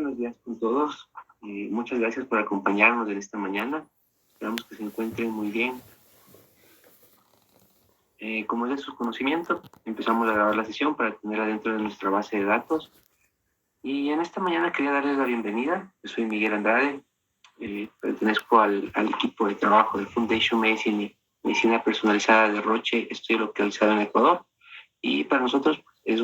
Buenos días con todos. Muchas gracias por acompañarnos en esta mañana. Esperamos que se encuentren muy bien. Como es de su conocimiento, empezamos a grabar la sesión para tenerla dentro de nuestra base de datos. Y en esta mañana quería darles la bienvenida. Yo soy Miguel Andrade. Pertenezco al equipo de trabajo de Foundation Medicine y Medicina Personalizada de Roche. Estoy localizado en Ecuador. Y para nosotros es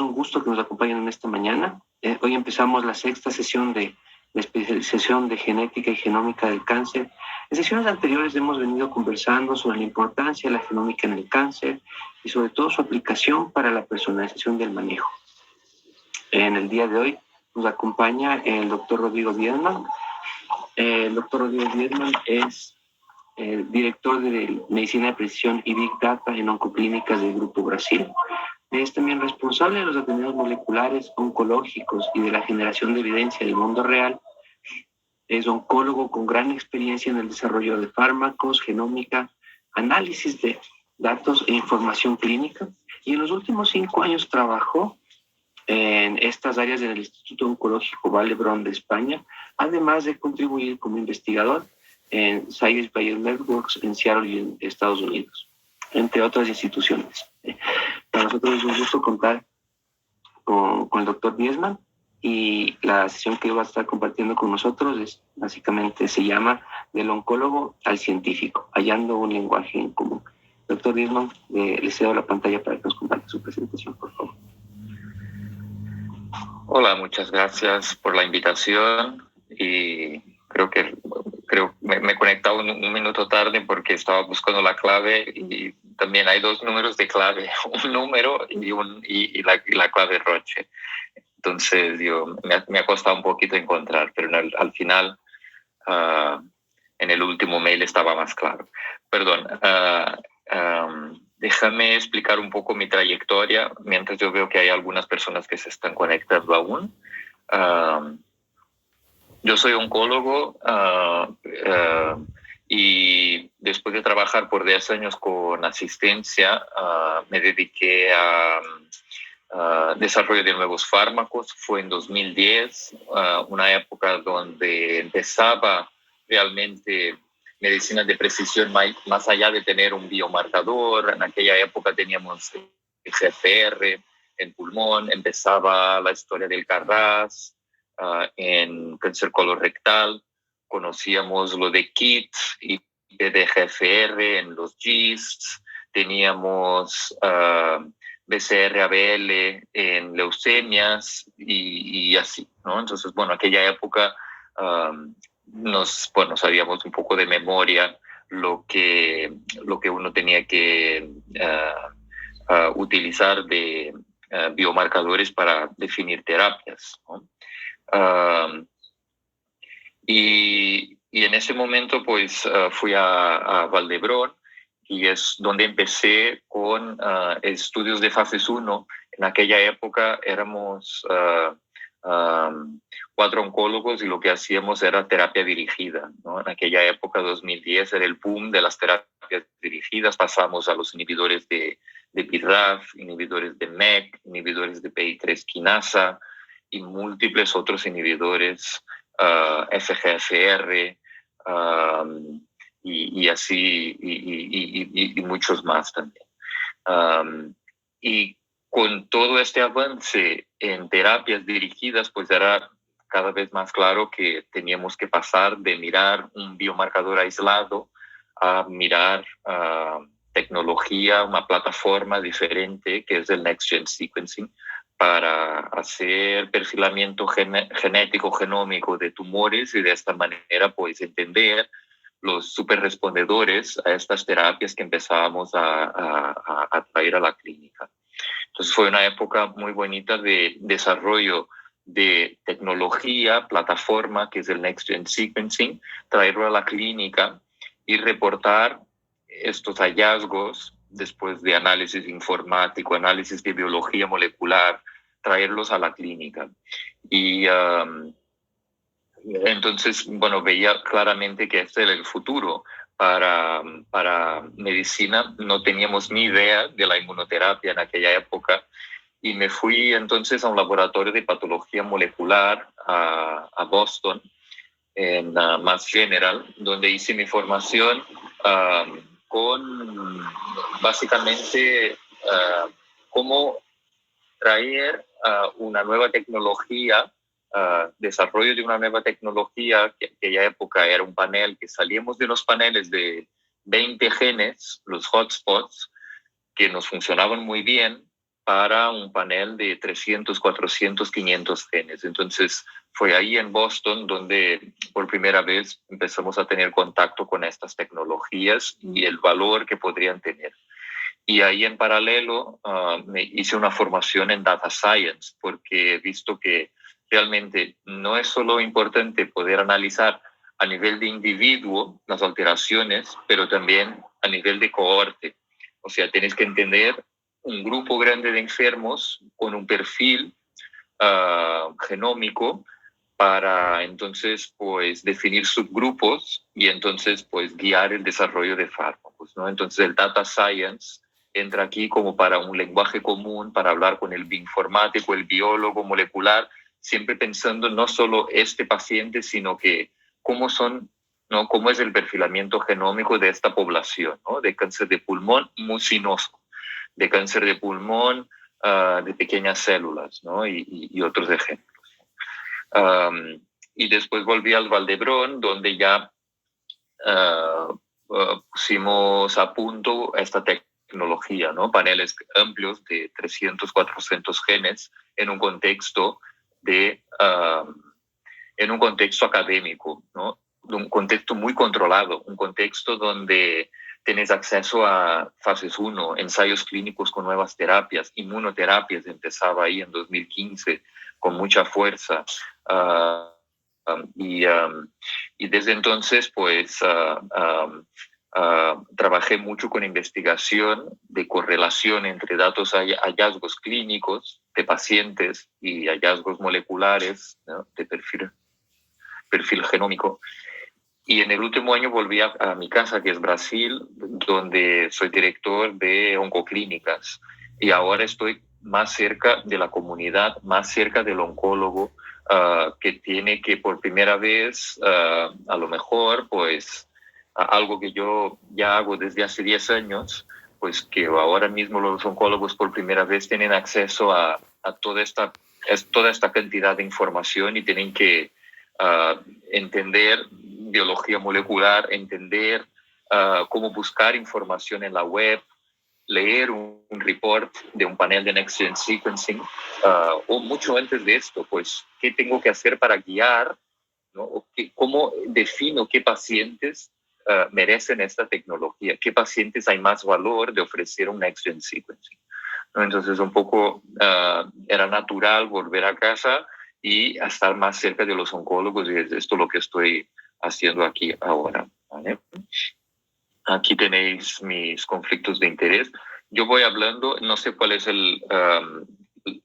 un gusto que nos acompañen en esta mañana. Hoy empezamos la sexta sesión de la especialización de genética y genómica del cáncer. En sesiones anteriores hemos venido conversando sobre la importancia de la genómica en el cáncer y sobre todo su aplicación para la personalización del manejo. En el día de hoy nos acompaña el doctor Rodrigo Diezman. El doctor Rodrigo Diezman es director de Medicina de Precisión y Big Data en Oncoclínicas del Grupo Brasil. Es también responsable de los atendidos moleculares oncológicos y de la generación de evidencia del mundo real. Es oncólogo con gran experiencia en el desarrollo de fármacos, genómica, análisis de datos e información clínica. Y en los últimos 5 años trabajó en estas áreas en el Instituto Oncológico Vall d'Hebron de España, además de contribuir como investigador en Science Bionetworks en Seattle y en Estados Unidos, entre otras instituciones. Para nosotros es un gusto contar con el doctor Diezman, y la sesión que va a estar compartiendo con nosotros básicamente se llama Del oncólogo al científico, hallando un lenguaje en común. Doctor Diezman, le cedo la pantalla para que nos comparta su presentación, por favor. Hola, muchas gracias por la invitación y me he conectado un minuto tarde porque estaba buscando la clave y también hay 2 números de clave, un número y la clave Roche. Entonces me ha costado un poquito encontrar, pero al final en el último mail estaba más claro. Perdón, déjame explicar un poco mi trayectoria mientras yo veo que hay algunas personas que se están conectando aún. Yo soy oncólogo y después de trabajar por 10 años con asistencia, me dediqué a desarrollo de nuevos fármacos. Fue en 2010, una época donde empezaba realmente medicina de precisión más allá de tener un biomarcador. En aquella época teníamos el GFR en pulmón, empezaba la historia del CARRAS en cáncer colorectal, conocíamos lo de KIT y de GFR en los GIST, teníamos BCR-ABL en leucemias y así, ¿no? Entonces, aquella época sabíamos un poco de memoria lo que uno tenía que utilizar de biomarcadores para definir terapias, ¿no? Y en ese momento pues fui a Vall d'Hebron y es donde empecé con estudios de fases 1. En aquella época éramos 4 oncólogos y lo que hacíamos era terapia dirigida, ¿no? En aquella época, 2010, era el boom de las terapias dirigidas. Pasamos a los inhibidores de BRAF, inhibidores de MEK, inhibidores de PI3 quinasa y múltiples otros inhibidores, FGFR, y así, y muchos más también. Y con todo este avance en terapias dirigidas, pues era cada vez más claro que teníamos que pasar de mirar un biomarcador aislado a mirar tecnología, una plataforma diferente que es el Next Gen Sequencing, para hacer perfilamiento genético, genómico de tumores y de esta manera pues entender los superrespondedores a estas terapias que empezábamos a traer a la clínica. Entonces fue una época muy bonita de desarrollo de tecnología, plataforma, que es el Next Gen Sequencing, traerlo a la clínica y reportar estos hallazgos después de análisis informático, análisis de biología molecular, traerlos a la clínica. Y entonces, veía claramente que este era el futuro, para medicina. No teníamos ni idea de la inmunoterapia en aquella época y me fui entonces a un laboratorio de patología molecular a Boston, en Mass General, donde hice mi formación con básicamente cómo traer una nueva tecnología, desarrollo de una nueva tecnología, que en aquella época era un panel que salíamos de los paneles de 20 genes, los hotspots, que nos funcionaban muy bien, para un panel de 300, 400, 500 genes. Entonces, fue ahí en Boston donde por primera vez empezamos a tener contacto con estas tecnologías y el valor que podrían tener. Y ahí en paralelo me hice una formación en Data Science, porque he visto que realmente no es solo importante poder analizar a nivel de individuo las alteraciones, pero también a nivel de cohorte. O sea, tienes que entender un grupo grande de enfermos con un perfil genómico para entonces pues definir subgrupos y entonces pues guiar el desarrollo de fármacos, ¿no? Entonces el data science entra aquí como para un lenguaje común, para hablar con el bioinformático, el biólogo molecular, siempre pensando no solo este paciente, sino que cómo son, ¿no? Cómo es el perfilamiento genómico de esta población, ¿no? De cáncer de pulmón mucinoso, de cáncer de pulmón de pequeñas células, ¿no? Y otros ejemplos. Y después volví al Valdebrón, donde ya pusimos a punto esta tecnología, ¿no? Paneles amplios de 300, 400 genes en un contexto en un contexto académico, ¿no? Un contexto muy controlado, un contexto donde tienes acceso a fases 1, ensayos clínicos con nuevas terapias, inmunoterapias, empezaba ahí en 2015 con mucha fuerza. Y desde entonces, pues, trabajé mucho con investigación de correlación entre datos, hallazgos clínicos de pacientes y hallazgos moleculares, ¿no? De perfil genómico. Y en el último año volví a mi casa, que es Brasil, donde soy director de oncoclínicas. Y ahora estoy más cerca de la comunidad, más cerca del oncólogo, que tiene que por primera vez, a lo mejor, pues, algo que yo ya hago desde hace 10 años, pues que ahora mismo los oncólogos por primera vez tienen acceso a toda esta cantidad de información y tienen que entender biología molecular, entender cómo buscar información en la web, leer un report de un panel de Next Gen Sequencing, o mucho antes de esto, pues, ¿qué tengo que hacer para guiar, ¿no? O ¿cómo defino qué pacientes merecen esta tecnología? ¿Qué pacientes hay más valor de ofrecer un Next Gen Sequencing? ¿No? Entonces, un poco era natural volver a casa y a estar más cerca de los oncólogos, y es esto lo que estoy haciendo aquí ahora, ¿vale? Aquí tenéis mis conflictos de interés. Yo voy hablando, no sé cuál es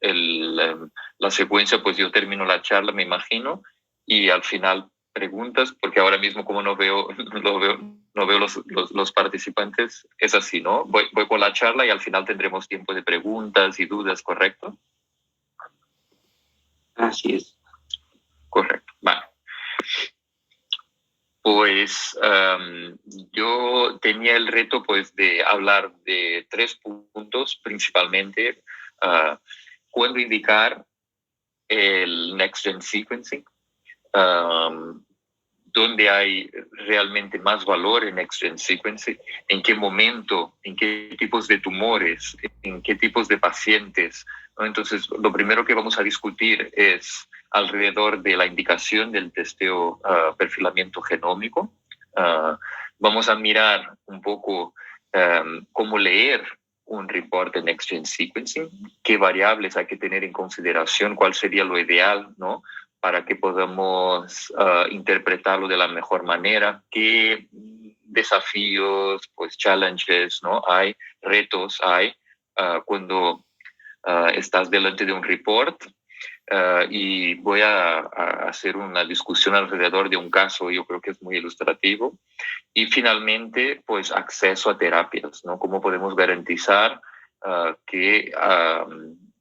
la secuencia, pues yo termino la charla, me imagino, y al final preguntas, porque ahora mismo como no veo los participantes, es así, ¿no? Voy con la charla y al final tendremos tiempo de preguntas y dudas, ¿correcto? Así es. Correcto, vale. Pues yo tenía el reto pues de hablar de 3 puntos principalmente. Cuándo indicar el Next Gen Sequencing, dónde hay realmente más valor en Next Gen Sequencing, en qué momento, en qué tipos de tumores, en qué tipos de pacientes, ¿no? Entonces, lo primero que vamos a discutir es alrededor de la indicación del testeo perfilamiento genómico. Vamos a mirar un poco cómo leer un report de Next Gen Sequencing, qué variables hay que tener en consideración, cuál sería lo ideal, ¿no? Para que podamos interpretarlo de la mejor manera, qué desafíos, pues challenges, ¿no? Hay retos, hay cuando estás delante de un report. Y voy a hacer una discusión alrededor de un caso, yo creo que es muy ilustrativo, Y finalmente, pues acceso a terapias, ¿no? ¿Cómo podemos garantizar que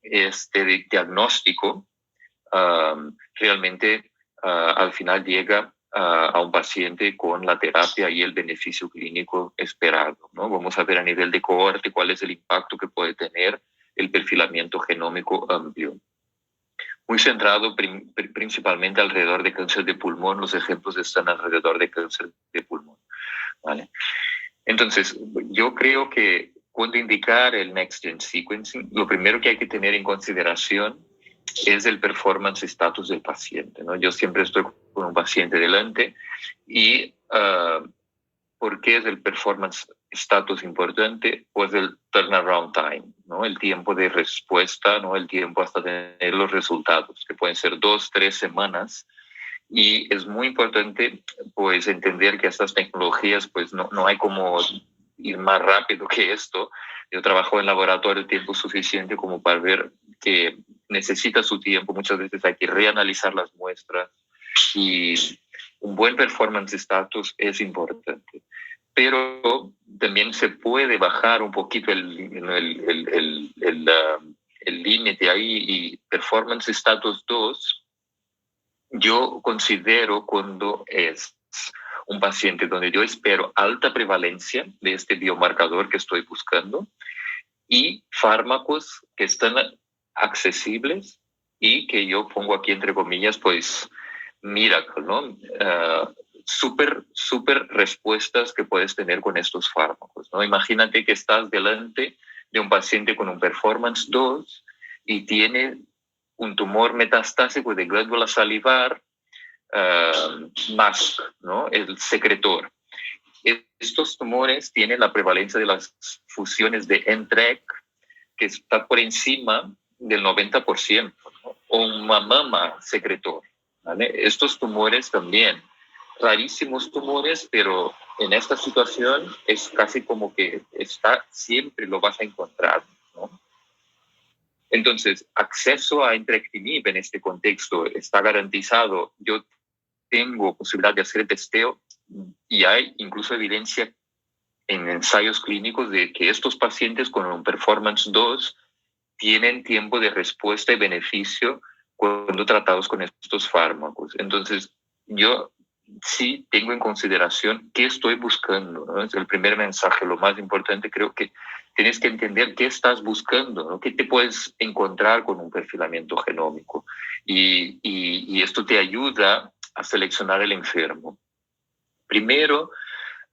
este diagnóstico realmente al final llega a un paciente con la terapia y el beneficio clínico esperado, ¿no? Vamos a ver a nivel de cohorte cuál es el impacto que puede tener el perfilamiento genómico amplio. Muy centrado principalmente alrededor de cáncer de pulmón, los ejemplos están alrededor de cáncer de pulmón, ¿vale? Entonces, yo creo que cuando indicar el Next Gen Sequencing, lo primero que hay que tener en consideración es el performance status del paciente, ¿no? Yo siempre estoy con un paciente delante y ¿por qué es el performance status importante? Pues el turnaround time, ¿no? El tiempo de respuesta, ¿no? El tiempo hasta tener los resultados, que pueden ser 2, 3 semanas. Y es muy importante, pues, entender que estas tecnologías, pues, no hay como ir más rápido que esto. Yo trabajo en laboratorio tiempo suficiente como para ver que necesita su tiempo. Muchas veces hay que reanalizar las muestras y un buen performance status es importante. Pero también se puede bajar un poquito el límite ahí y performance status 2 yo considero cuando es un paciente donde yo espero alta prevalencia de este biomarcador que estoy buscando y fármacos que están accesibles y que yo pongo aquí entre comillas, pues, miracle, ¿no? Súper respuestas que puedes tener con estos fármacos, ¿no? Imagínate que estás delante de un paciente con un performance 2 y tiene un tumor metastásico de glándula salivar, MASP, ¿no? El secretor. Estos tumores tienen la prevalencia de las fusiones de NTRK que está por encima del 90%, ¿no? O un mama secretor, ¿vale? Estos tumores también, rarísimos tumores, pero en esta situación es casi como que siempre lo vas a encontrar, ¿no? Entonces, acceso a entrectinib en este contexto está garantizado. Yo tengo posibilidad de hacer el testeo y hay incluso evidencia en ensayos clínicos de que estos pacientes con un performance 2 tienen tiempo de respuesta y beneficio cuando tratados con estos fármacos. Entonces, yo sí tengo en consideración qué estoy buscando, ¿no? Es el primer mensaje, lo más importante. Creo que tienes que entender qué estás buscando, ¿no? ¿Qué te puedes encontrar con un perfilamiento genómico? Y esto te ayuda a seleccionar el enfermo. Primero,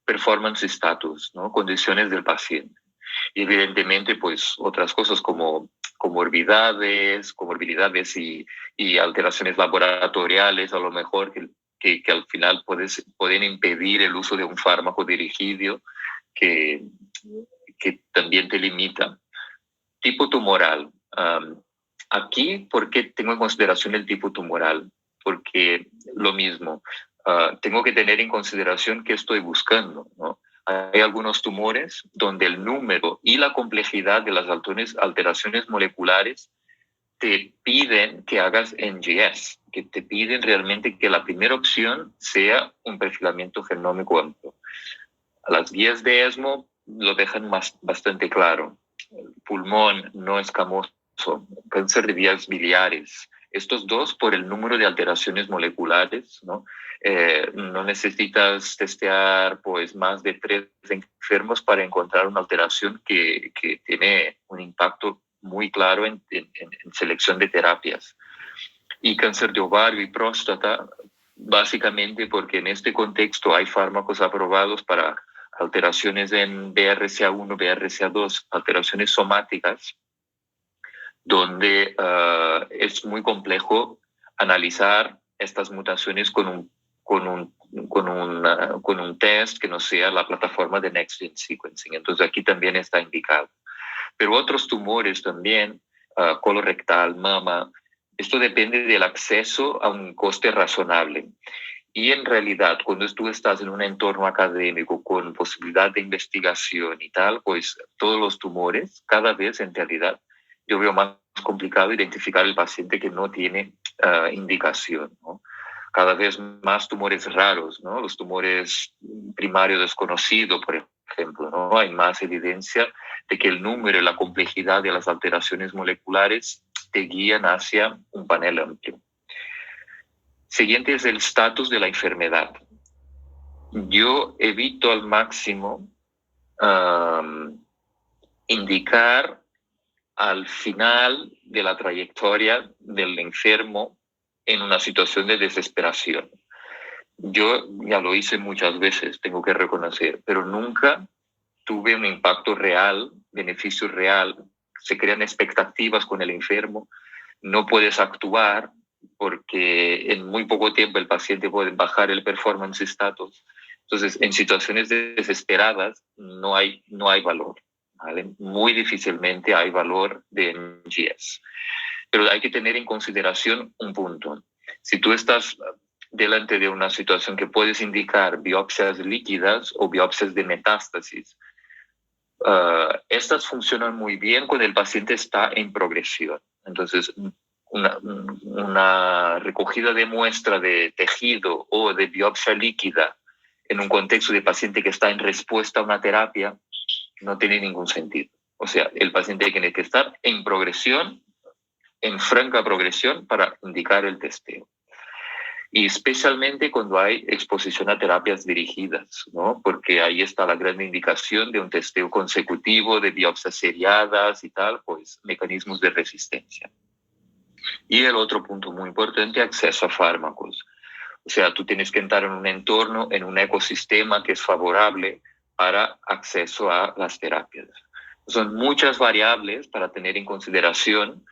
performance status, ¿no? Condiciones del paciente. Y evidentemente, pues, otras cosas como comorbilidades y alteraciones laboratoriales, a lo mejor que al final pueden impedir el uso de un fármaco dirigido que también te limita. Tipo tumoral. Aquí, ¿por qué tengo en consideración el tipo tumoral? Porque lo mismo, tengo que tener en consideración qué estoy buscando, ¿no? Hay algunos tumores donde el número y la complejidad de las alteraciones moleculares te piden que hagas NGS, que te piden realmente que la primera opción sea un perfilamiento genómico amplio. Las guías de ESMO lo dejan bastante claro. Pulmón no escamoso, cáncer de vías biliares. Estos dos por el número de alteraciones moleculares, ¿no? No necesitas testear pues más de 3 enfermos para encontrar una alteración que tiene un impacto muy claro en selección de terapias. Y cáncer de ovario y próstata, básicamente porque en este contexto hay fármacos aprobados para alteraciones en BRCA1, BRCA2, alteraciones somáticas, donde es muy complejo analizar estas mutaciones con un test que no sea la plataforma de Next Gen Sequencing. Entonces aquí también está indicado. Pero otros tumores también, colorectal, mama, esto depende del acceso a un coste razonable. Y en realidad, cuando tú estás en un entorno académico con posibilidad de investigación y tal, pues todos los tumores, cada vez en realidad, yo veo más complicado identificar el paciente que no tiene indicación, ¿no? cada vez más tumores raros, ¿no? Los tumores primarios desconocidos, por ejemplo, ¿no? Hay más evidencia de que el número y la complejidad de las alteraciones moleculares te guían hacia un panel amplio. Siguiente es el estatus de la enfermedad. Yo evito al máximo indicar al final de la trayectoria del enfermo en una situación de desesperación. Yo ya lo hice muchas veces, tengo que reconocer, pero nunca tuve un impacto real, beneficio real. Se crean expectativas con el enfermo, no puedes actuar porque en muy poco tiempo el paciente puede bajar el performance status. Entonces, en situaciones desesperadas no hay valor, ¿vale? Muy difícilmente hay valor de NGS. Pero hay que tener en consideración un punto. Si tú estás delante de una situación que puedes indicar biopsias líquidas o biopsias de metástasis, estas funcionan muy bien cuando el paciente está en progresión. Entonces, una recogida de muestra de tejido o de biopsia líquida en un contexto de paciente que está en respuesta a una terapia no tiene ningún sentido. O sea, el paciente tiene que estar en progresión, en franca progresión, para indicar el testeo. Y especialmente cuando hay exposición a terapias dirigidas, ¿no? Porque ahí está la gran indicación de un testeo consecutivo, de biopsias seriadas y tal, pues mecanismos de resistencia. Y el otro punto muy importante, acceso a fármacos. O sea, tú tienes que entrar en un entorno, en un ecosistema que es favorable para acceso a las terapias. Son muchas variables para tener en consideración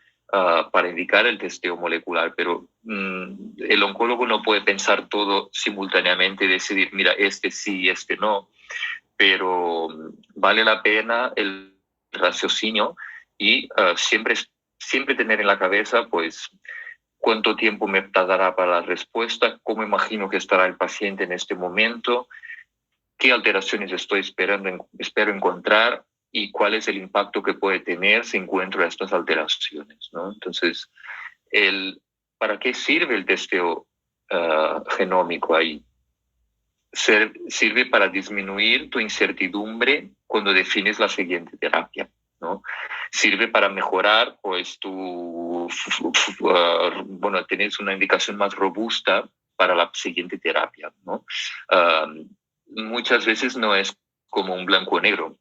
para indicar el testeo molecular, pero el oncólogo no puede pensar todo simultáneamente y decidir, mira, este sí, este no, pero vale la pena el raciocinio y siempre tener en la cabeza, pues, cuánto tiempo me tardará para la respuesta, cómo imagino que estará el paciente en este momento, qué alteraciones espero encontrar y cuál es el impacto que puede tener si encuentro estas alteraciones, ¿no? Entonces, ¿para qué sirve el testeo genómico ahí? Sirve para disminuir tu incertidumbre cuando defines la siguiente terapia, ¿no? Sirve para mejorar, pues, tienes una indicación más robusta para la siguiente terapia, ¿no? Muchas veces no es como un blanco o negro.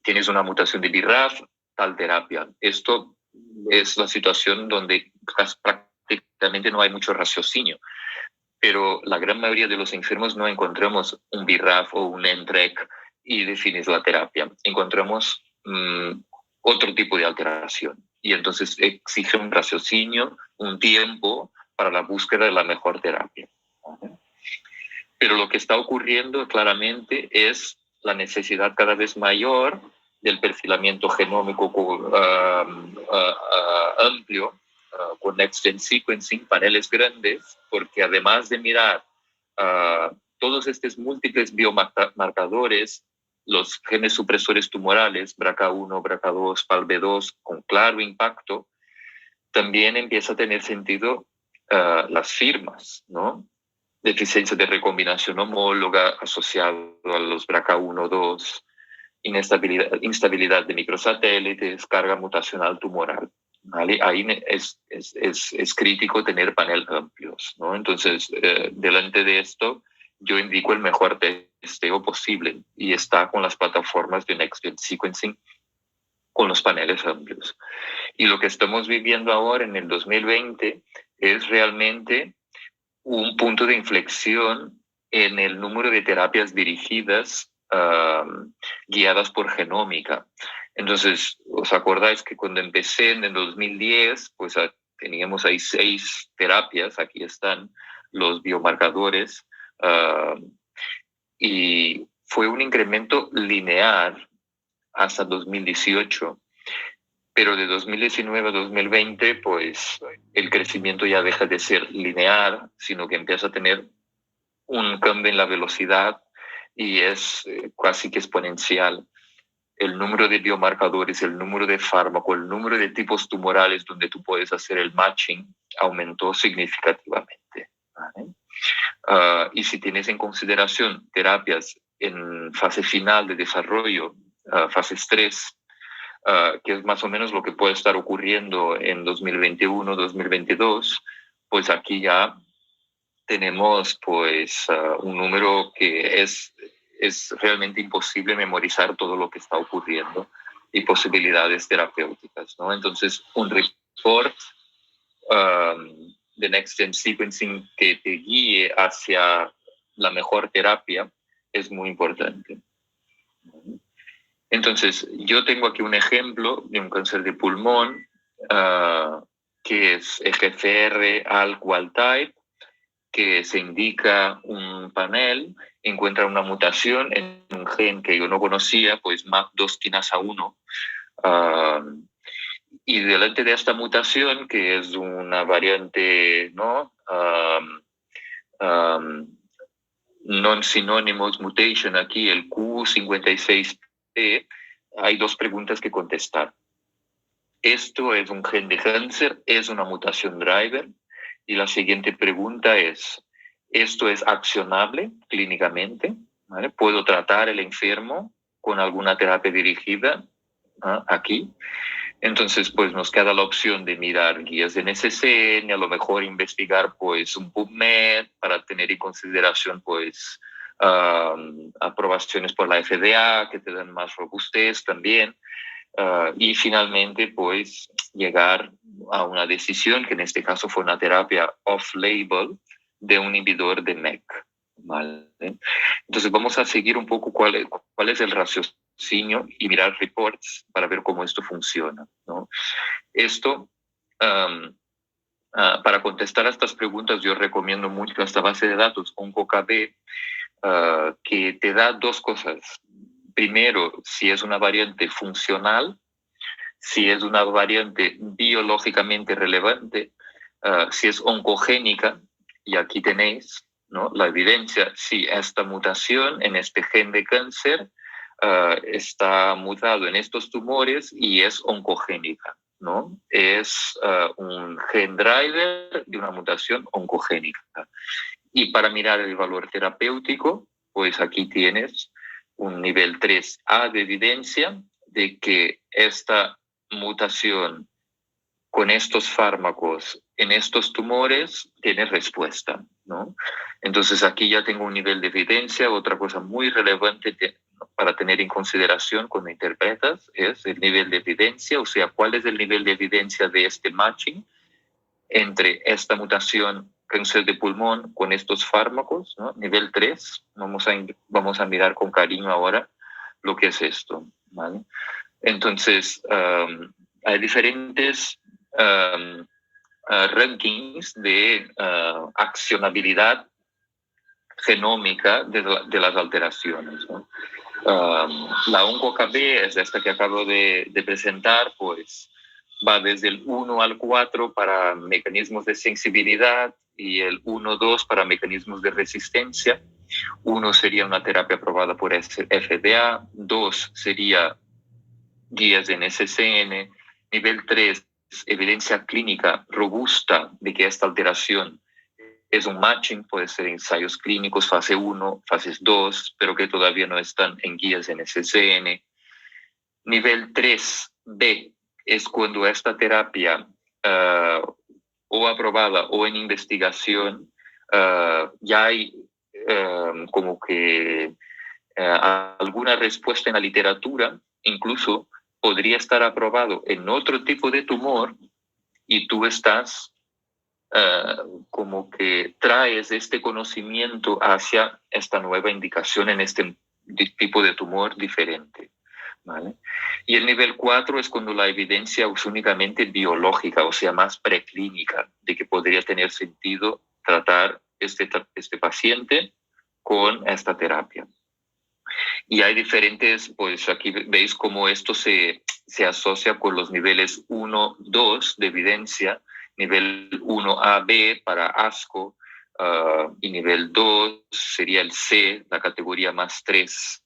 Tienes una mutación de BRAF, tal terapia. Esto es la situación donde prácticamente no hay mucho raciocinio. Pero la gran mayoría de los enfermos no encontramos un BRAF o un NTRK y defines la terapia. Encontramos otro tipo de alteración. Y entonces exige un raciocinio, un tiempo para la búsqueda de la mejor terapia. Pero lo que está ocurriendo claramente es la necesidad cada vez mayor del perfilamiento genómico amplio, con next-gen sequencing, paneles grandes, porque además de mirar todos estos múltiples biomarcadores, los genes supresores tumorales, BRCA1, BRCA2, PALB2, con claro impacto, también empieza a tener sentido las firmas, ¿no? Deficiencia de recombinación homóloga asociado a los BRCA1, 2, instabilidad de microsatélites, carga mutacional tumoral. ¿Vale? Ahí es crítico tener paneles amplios, ¿no? Entonces, delante de esto, yo indico el mejor testeo posible y está con las plataformas de Next-Gen Sequencing con los paneles amplios. Y lo que estamos viviendo ahora en el 2020 es realmente un punto de inflexión en el número de terapias dirigidas guiadas por genómica. Entonces, ¿os acordáis que cuando empecé en el 2010, pues teníamos ahí 6 terapias, aquí están los biomarcadores, y fue un incremento lineal hasta 2018, pero de 2019 a 2020, pues el crecimiento ya deja de ser lineal, sino que empieza a tener un cambio en la velocidad y es casi que exponencial. El número de biomarcadores, el número de fármacos, el número de tipos tumorales donde tú puedes hacer el matching aumentó significativamente, ¿vale? Y si tienes en consideración terapias en fase final de desarrollo, fases 3, que es más o menos lo que puede estar ocurriendo en 2021, 2022, pues aquí ya tenemos pues un número que es realmente imposible memorizar todo lo que está ocurriendo y posibilidades terapéuticas, ¿no? Entonces, un report de Next Gen Sequencing que te guíe hacia la mejor terapia es muy importante. Entonces, yo tengo aquí un ejemplo de un cáncer de pulmón que es EGFR ALK wild type, que se indica un panel, encuentra una mutación en un gen que yo no conocía, pues MAP2 quinasa 1, y delante de esta mutación, que es una variante, ¿no? Non-synonymous mutation, aquí el Q56P, hay dos preguntas que contestar. ¿Esto es un gen de cáncer? ¿Es una mutación driver? Y la siguiente pregunta es, ¿esto es accionable clínicamente? ¿Vale? ¿Puedo tratar el enfermo con alguna terapia dirigida? Aquí. Entonces, pues nos queda la opción de mirar guías de NCCN, a lo mejor investigar pues un PubMed para tener en consideración pues aprobaciones por la FDA que te dan más robustez también. Y finalmente, pues, llegar a una decisión, que en este caso fue una terapia off-label de un inhibidor de MEK. ¿Vale? Entonces, vamos a seguir un poco cuál es el raciocinio y mirar reports para ver cómo esto funciona, ¿no? Esto, para contestar a estas preguntas, yo recomiendo mucho esta base de datos, OncoKB, que te da dos cosas. Primero, si es una variante funcional, si es una variante biológicamente relevante, si es oncogénica, y aquí tenéis, ¿no?, la evidencia, si esta mutación en este gen de cáncer está mutado en estos tumores y es oncogénica, ¿no? Es un gen driver de una mutación oncogénica. Y para mirar el valor terapéutico, pues aquí tienes un nivel 3A de evidencia de que esta mutación con estos fármacos en estos tumores tiene respuesta, ¿no? Entonces aquí ya tengo un nivel de evidencia. Otra cosa muy relevante para tener en consideración cuando interpretas es el nivel de evidencia, o sea, cuál es el nivel de evidencia de este matching entre esta mutación cáncer de pulmón con estos fármacos, ¿no? Nivel 3, vamos a mirar con cariño ahora lo que es esto, ¿vale? Entonces, hay diferentes rankings de accionabilidad genómica de las alteraciones, ¿no? La OncoKB es esta que acabo de presentar, pues va desde el 1 al 4 para mecanismos de sensibilidad y el 1-2 para mecanismos de resistencia. 1 sería una terapia aprobada por FDA, 2 sería guías en NCCN, nivel 3, evidencia clínica robusta de que esta alteración es un matching, puede ser ensayos clínicos, fase 1, fases 2, pero que todavía no están en guías en NCCN. Nivel 3B es cuando esta terapia o aprobada o en investigación ya hay como que alguna respuesta en la literatura, incluso podría estar aprobado en otro tipo de tumor y tú estás como que traes este conocimiento hacia esta nueva indicación en este tipo de tumor diferente, ¿vale? Y el nivel 4 es cuando la evidencia es únicamente biológica, o sea, más preclínica, de que podría tener sentido tratar este paciente con esta terapia. Y hay diferentes, pues aquí veis cómo esto se asocia con los niveles 1, 2 de evidencia, nivel 1AB para ASCO, y nivel 2 sería el C, la categoría más 3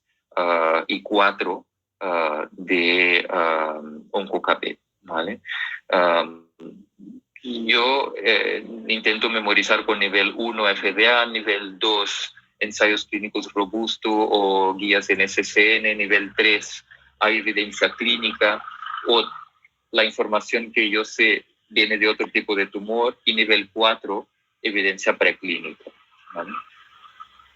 y 4 de OncoKB, ¿vale? Yo intento memorizar con nivel 1 FDA, nivel 2 ensayos clínicos robustos o guías en SCN, nivel 3 hay evidencia clínica o la información que yo sé viene de otro tipo de tumor, y nivel 4 evidencia preclínica, ¿vale?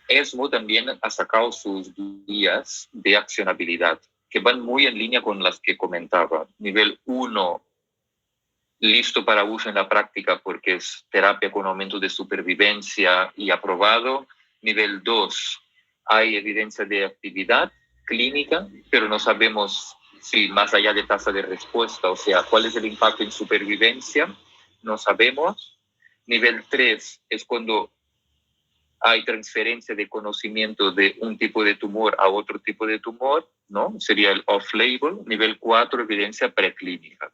ESMO también ha sacado sus guías de accionabilidad, que van muy en línea con las que comentaba. Nivel 1, listo para uso en la práctica porque es terapia con aumento de supervivencia y aprobado. Nivel 2, hay evidencia de actividad clínica, pero no sabemos si más allá de tasa de respuesta, o sea, cuál es el impacto en supervivencia, no sabemos. Nivel 3 es cuando hay transferencia de conocimiento de un tipo de tumor a otro tipo de tumor, ¿no? Sería el off-label. Nivel 4, evidencia preclínica,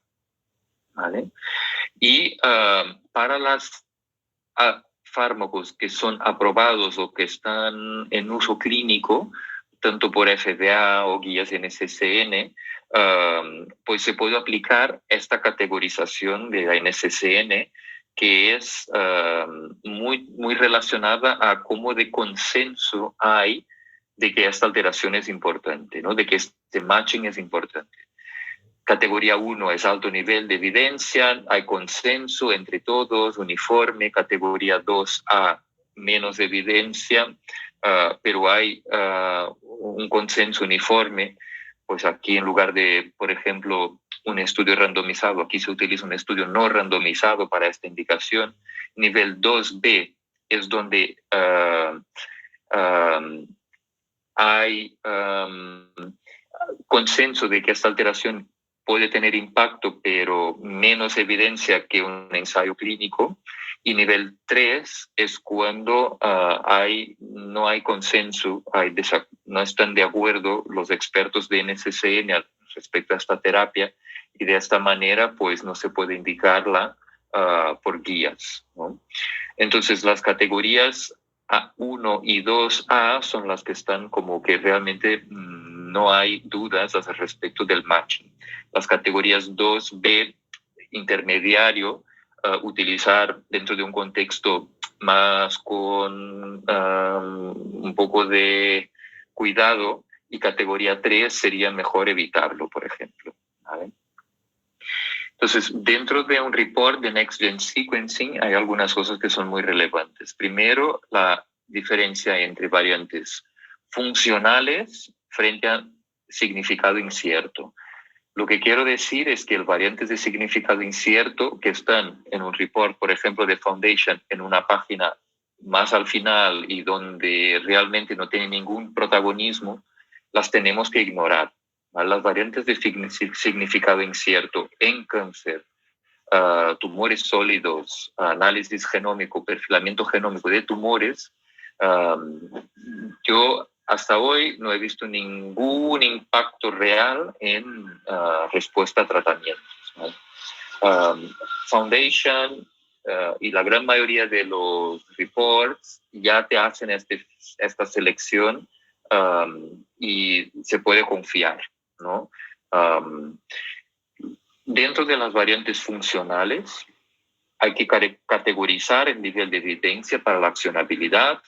¿vale? Y para los fármacos que son aprobados o que están en uso clínico, tanto por FDA o guías en NCCN, pues se puede aplicar esta categorización de la NCCN, que es muy relacionada a cómo de consenso hay de que esta alteración es importante, ¿no? De que este matching es importante. Categoría 1 es alto nivel de evidencia, hay consenso entre todos, uniforme. Categoría 2A, menos evidencia, pero hay un consenso uniforme. Pues aquí en lugar de, por ejemplo, un estudio randomizado, aquí se utiliza un estudio no randomizado para esta indicación. Nivel 2B es donde hay consenso de que esta alteración puede tener impacto, pero menos evidencia que un ensayo clínico. Y nivel 3 es cuando no hay consenso, no están de acuerdo los expertos de NCCN respecto a esta terapia, y de esta manera pues no se puede indicarla por guías, ¿no? Entonces las categorías A1 y 2A son las que están como que realmente no hay dudas al respecto del matching. Las categorías 2B, intermediario, utilizar dentro de un contexto más con un poco de cuidado, y categoría 3 sería mejor evitarlo, por ejemplo, ¿vale? Entonces, dentro de un report de Next Gen Sequencing hay algunas cosas que son muy relevantes. Primero, la diferencia entre variantes funcionales frente a significado incierto. Lo que quiero decir es que las variantes de significado incierto que están en un report, por ejemplo, de Foundation, en una página más al final y donde realmente no tienen ningún protagonismo, las tenemos que ignorar. Las variantes de significado incierto en cáncer, tumores sólidos, análisis genómico, perfilamiento genómico de tumores, yo hasta hoy no he visto ningún impacto real en respuesta a tratamientos, ¿no? Foundation y la gran mayoría de los reports ya te hacen esta selección, y se puede confiar, ¿no? Dentro de las variantes funcionales, hay que categorizar el nivel de evidencia para la accionabilidad,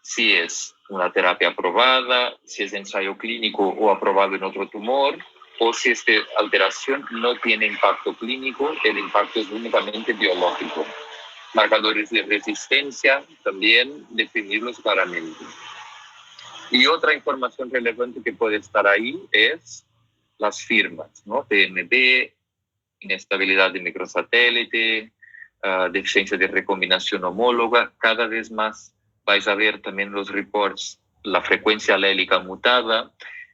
si es una terapia aprobada, si es ensayo clínico o aprobado en otro tumor, o si esta alteración no tiene impacto clínico, el impacto es únicamente biológico. Marcadores de resistencia, también definirlos claramente. Y otra información relevante que puede estar ahí es las firmas, ¿no? TMB, inestabilidad de microsatélite, deficiencia de recombinación homóloga. Cada vez más vais a ver también los reports, la frecuencia alélica mutada,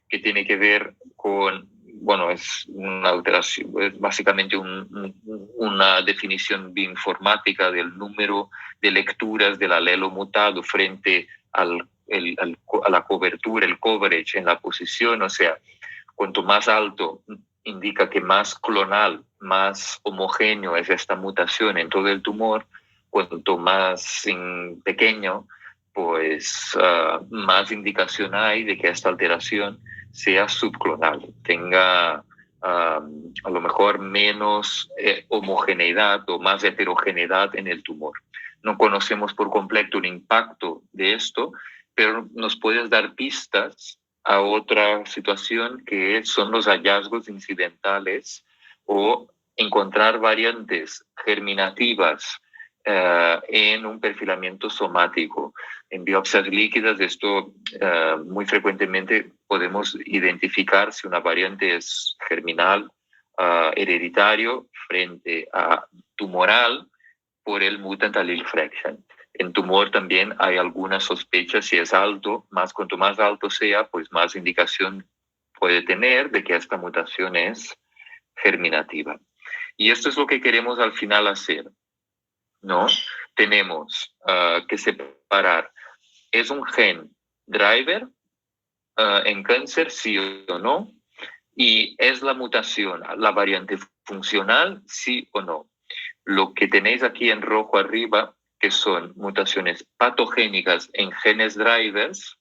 que tiene que ver con, bueno, es una alteración, es básicamente una definición bioinformática del número de lecturas del alelo mutado frente a la cobertura, el coverage en la posición. O sea, cuanto más alto indica que más clonal, más homogéneo es esta mutación en todo el tumor. Cuanto más pequeño, pues más indicación hay de que esta alteración sea subclonal, tenga a lo mejor menos homogeneidad o más heterogeneidad en el tumor. No conocemos por completo el impacto de esto, pero nos puedes dar pistas a otra situación que son los hallazgos incidentales o encontrar variantes germinativas en un perfilamiento somático. En biopsias líquidas esto muy frecuentemente podemos identificar si una variante es germinal hereditario frente a tumoral por el mutant allele fraction. En tumor también hay alguna sospecha si es alto, cuanto más alto sea, pues más indicación puede tener de que esta mutación es germinativa. Y esto es lo que queremos al final hacer, ¿no? Tenemos que separar, ¿es un gen driver en cáncer, sí o no? Y ¿es la mutación, la variante funcional, sí o no? Lo que tenéis aquí en rojo arriba, que son mutaciones patogénicas en genes drivers,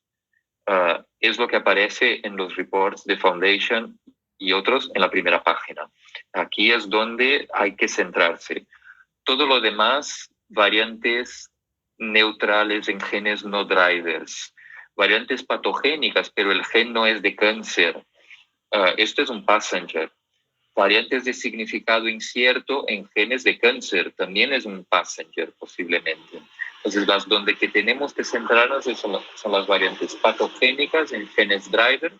es lo que aparece en los reports de Foundation y otros en la primera página. Aquí es donde hay que centrarse. Todo lo demás, variantes neutrales en genes no drivers, variantes patogénicas, pero el gen no es de cáncer. Esto es un passenger. Variantes de significado incierto en genes de cáncer también es un passenger posiblemente. Entonces, las donde que tenemos que centrarnos son las variantes patogénicas en genes driver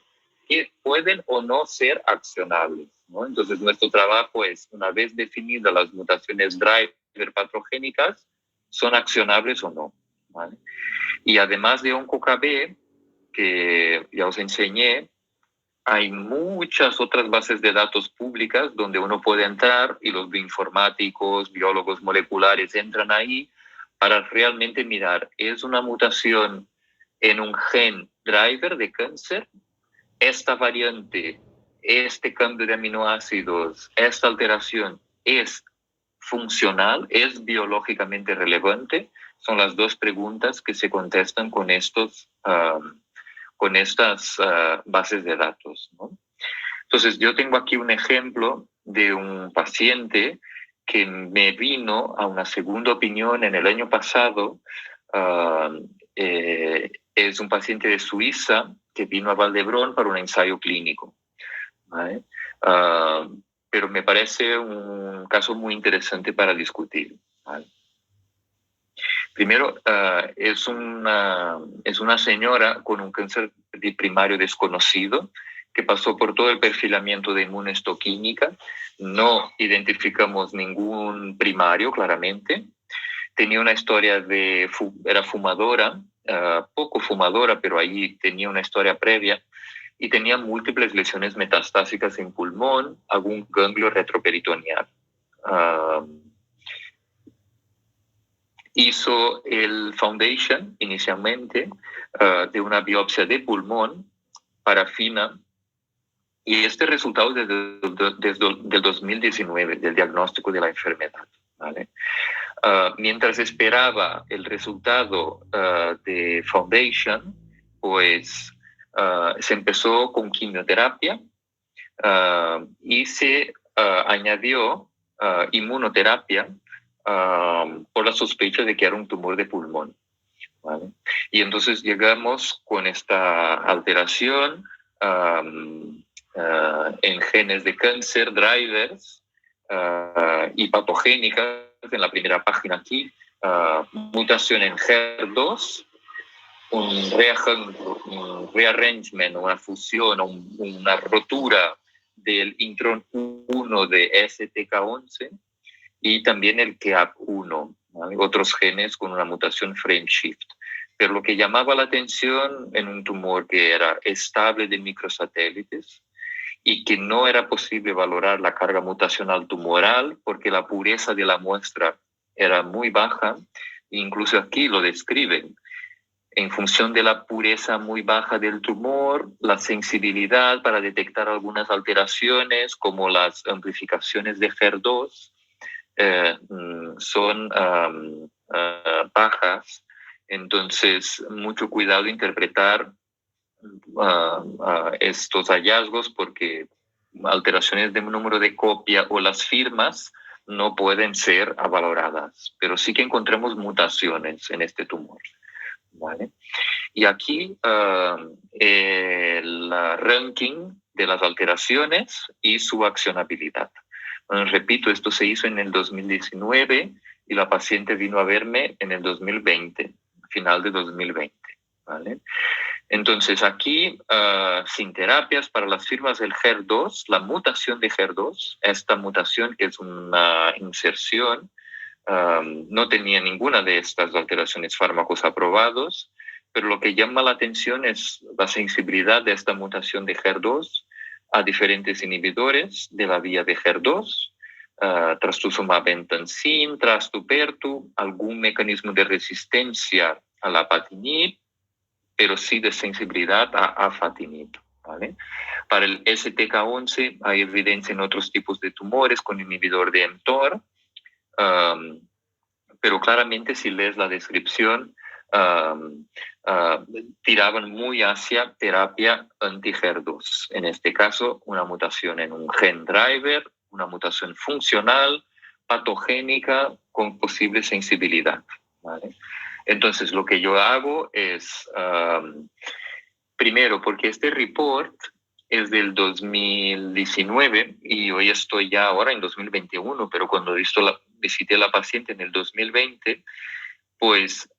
que pueden o no ser accionables, ¿no? Entonces, nuestro trabajo es, una vez definidas las mutaciones driver patogénicas, ¿son accionables o no? ¿Vale? Y además de OncoKB, que ya os enseñé, hay muchas otras bases de datos públicas donde uno puede entrar y los bioinformáticos, biólogos moleculares entran ahí para realmente mirar, ¿es una mutación en un gen driver de cáncer? Esta variante, este cambio de aminoácidos, esta alteración es funcional, es biológicamente relevante. Son las dos preguntas que se contestan con estas bases de datos, ¿no? Entonces, yo tengo aquí un ejemplo de un paciente que me vino a una segunda opinión en el año pasado. Es un paciente de Suiza que vino a Valdebrón para un ensayo clínico, ¿vale? Pero me parece un caso muy interesante para discutir, ¿vale? Primero, es una señora con un cáncer primario desconocido que pasó por todo el perfilamiento de inmunohistoquímica. No identificamos ningún primario claramente. Tenía una historia era fumadora, poco fumadora, pero ahí tenía una historia previa y tenía múltiples lesiones metastásicas en pulmón, algún ganglio retroperitoneal. Hizo el Foundation inicialmente de una biopsia de pulmón parafina y este resultado desde el 2019 del diagnóstico de la enfermedad, ¿vale? Mientras esperaba el resultado de Foundation, pues se empezó con quimioterapia y se añadió inmunoterapia por la sospecha de que era un tumor de pulmón, ¿vale? Y entonces llegamos con esta alteración en genes de cáncer, drivers y patogénicas, en la primera página aquí, mutación en HER2, un rearrangement, una fusión, una rotura del intrón 1 de STK11, y también el KEAP1, ¿vale? Otros genes con una mutación frame shift. Pero lo que llamaba la atención en un tumor que era estable de microsatélites y que no era posible valorar la carga mutacional tumoral porque la pureza de la muestra era muy baja, incluso aquí lo describen. En función de la pureza muy baja del tumor, la sensibilidad para detectar algunas alteraciones como las amplificaciones de HER2, son bajas, entonces mucho cuidado interpretar estos hallazgos porque alteraciones de número de copia o las firmas no pueden ser valoradas, pero sí que encontramos mutaciones en este tumor. ¿Vale? Y aquí el ranking de las alteraciones y su accionabilidad. Bueno, repito, esto se hizo en el 2019 y la paciente vino a verme en el 2020, final de 2020. ¿Vale? Entonces aquí, sin terapias, para las firmas del HER2, la mutación de HER2, esta mutación que es una inserción, no tenía ninguna de estas alteraciones fármacos aprobados, pero lo que llama la atención es la sensibilidad de esta mutación de HER2 a diferentes inhibidores de la vía de HER2, trastuzumab emtansine, trastubertu, algún mecanismo de resistencia a la apatinib, pero sí de sensibilidad a afatinib. ¿Vale? Para el STK11 hay evidencia en otros tipos de tumores con inhibidor de mTOR, pero claramente si lees la descripción, tiraban muy hacia terapia anti-HER2. En este caso, una mutación en un gen driver, una mutación funcional, patogénica, con posible sensibilidad. ¿Vale? Entonces, lo que yo hago es, primero, porque este report es del 2019 y hoy estoy ya ahora en 2021, pero cuando visité a la paciente en el 2020, pues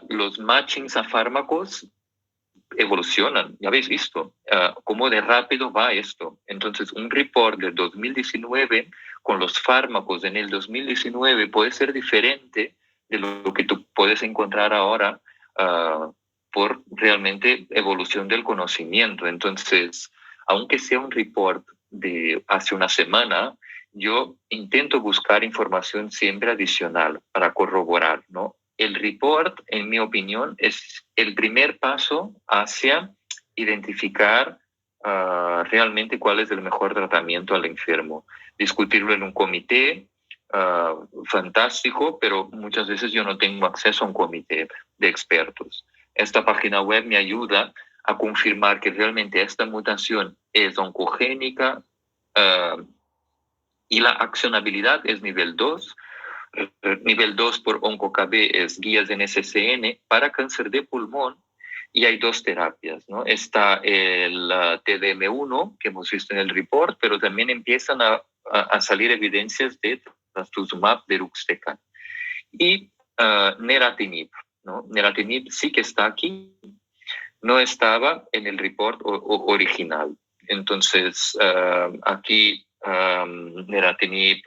los matchings a fármacos evolucionan. Ya habéis visto cómo de rápido va esto. Entonces, un report del 2019 con los fármacos en el 2019 puede ser diferente de lo que tú puedes encontrar ahora por realmente evolución del conocimiento. Entonces, aunque sea un report de hace una semana, yo intento buscar información siempre adicional para corroborar, ¿no? El report, en mi opinión, es el primer paso hacia identificar realmente cuál es el mejor tratamiento al enfermo. Discutirlo en un comité, fantástico, pero muchas veces yo no tengo acceso a un comité de expertos. Esta página web me ayuda a confirmar que realmente esta mutación es oncogénica y la accionabilidad es nivel 2. Nivel 2 por OncoKB es guías en SCN para cáncer de pulmón y hay dos terapias, ¿no? Está el TDM1 que hemos visto en el report, pero también empiezan a salir evidencias de trastuzumab deruxtecan y neratinib, ¿no? Neratinib sí que está aquí, no estaba en el report original. Entonces, aquí neratinib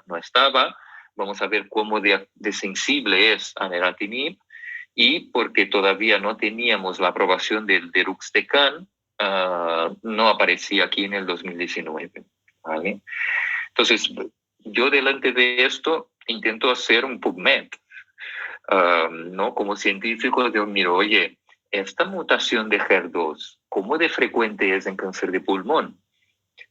no estaba. Vamos a ver cómo de sensible es a neratinib y porque todavía no teníamos la aprobación del deruxtecan, no aparecía aquí en el 2019. ¿Vale? Entonces, yo delante de esto intento hacer un PubMed, ¿no? Como científico, yo miro, oye, esta mutación de HER2, ¿cómo de frecuente es en cáncer de pulmón?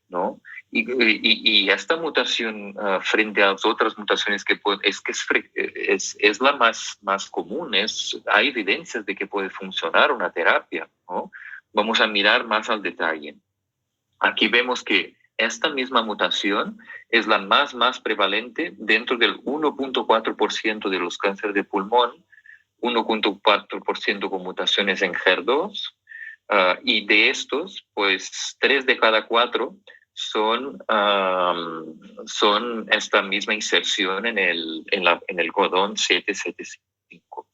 ¿No? Y esta mutación frente a las otras mutaciones que es la más común, hay evidencias de que puede funcionar una terapia, ¿no? Vamos a mirar más al detalle. Aquí vemos que esta misma mutación es la más prevalente dentro del 1.4% de los cánceres de pulmón, 1.4% con mutaciones en HER2, y de estos, pues 3 de cada 4 son esta misma inserción en el codón 775.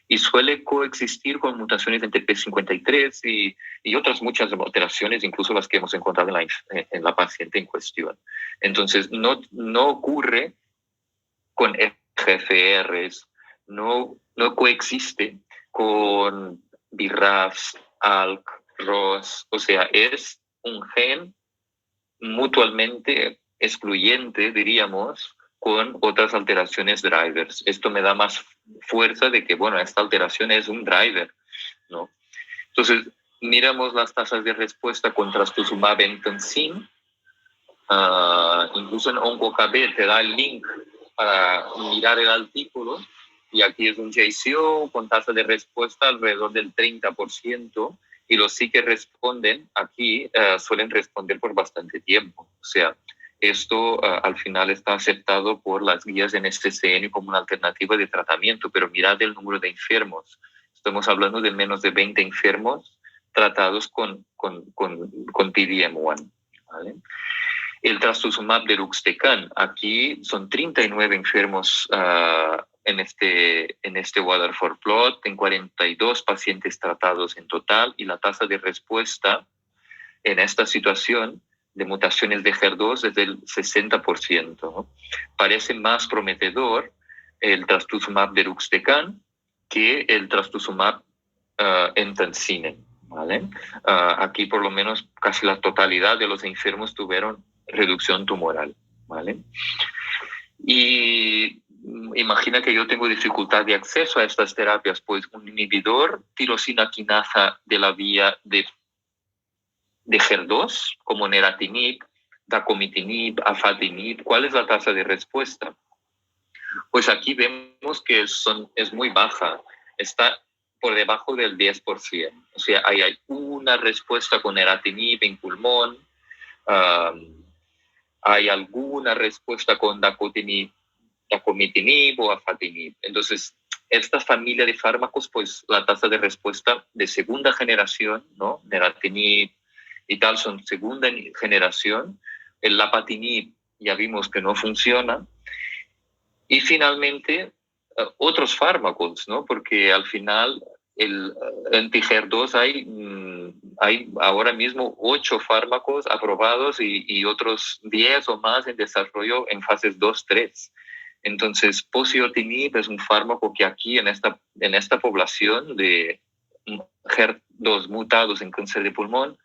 Y suele coexistir con mutaciones en TP53 y otras muchas alteraciones, incluso las que hemos encontrado en la paciente en cuestión. Entonces, no ocurre con FGFRs, no coexiste con BRAFs, ALK, ROS, o sea, es un gen mutuamente excluyente, diríamos, con otras alteraciones drivers. Esto me da más fuerza de que, bueno, esta alteración es un driver, ¿no? Entonces, miramos las tasas de respuesta con trastuzumab emtansine. Incluso en OncoKB te da el link para mirar el artículo, y aquí es un JCO con tasa de respuesta alrededor del 30%, Y los sí que responden aquí suelen responder por bastante tiempo. O sea, esto al final está aceptado por las guías en NCCN como una alternativa de tratamiento, pero mirad el número de enfermos. Estamos hablando de menos de 20 enfermos tratados con T-DM1. ¿Vale? El trastuzumab deruxtecan, aquí son 39 enfermos en este waterfall plot, en 42 pacientes tratados en total, y la tasa de respuesta en esta situación de mutaciones de HER2 es del 60%. ¿no? Parece más prometedor el trastuzumab deruxtecan que el trastuzumab emtansine. ¿Vale? Aquí por lo menos casi la totalidad de los enfermos tuvieron reducción tumoral. ¿Vale? Y imagina que yo tengo dificultad de acceso a estas terapias, pues un inhibidor tirosina quinasa de la vía de HER2, como neratinib, dacomitinib, afatinib. ¿Cuál es la tasa de respuesta? Pues aquí vemos que es muy baja, está por debajo del 10%. O sea, hay una respuesta con neratinib en pulmón, hay alguna respuesta con dacomitinib o afatinib. Entonces, esta familia de fármacos, pues la tasa de respuesta de segunda generación, ¿no? Neratinib y tal, son segunda generación. El lapatinib ya vimos que no funciona. Y finalmente, otros fármacos, ¿no? Porque al final, el anti-HER2 hay ahora mismo 8 fármacos aprobados y otros 10 o más en desarrollo en fases 2, 3. Entonces, posidotinib es un fármaco que aquí en esta población de HER2 mutados en cáncer de pulmón,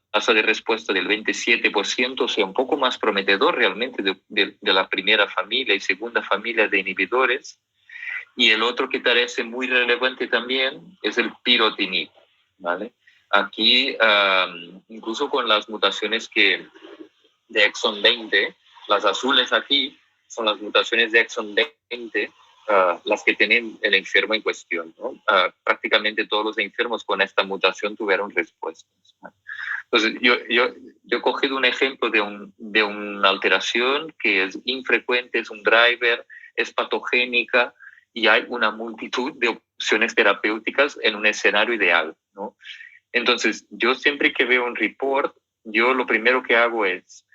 tasa de respuesta del 27%, o sea, un poco más prometedor realmente de la primera familia y segunda familia de inhibidores. Y el otro que parece muy relevante también es el pirotinib, ¿vale? Aquí, incluso con las mutaciones de exon 20, las azules aquí son las mutaciones de exon 20, las que tienen el enfermo en cuestión, ¿no? Prácticamente todos los enfermos con esta mutación tuvieron respuestas, ¿no? Entonces, yo he cogido un ejemplo de una alteración que es infrecuente, es un driver, es patogénica y hay una multitud de opciones terapéuticas en un escenario ideal, ¿no? Entonces, yo siempre que veo un report, yo lo primero que hago es,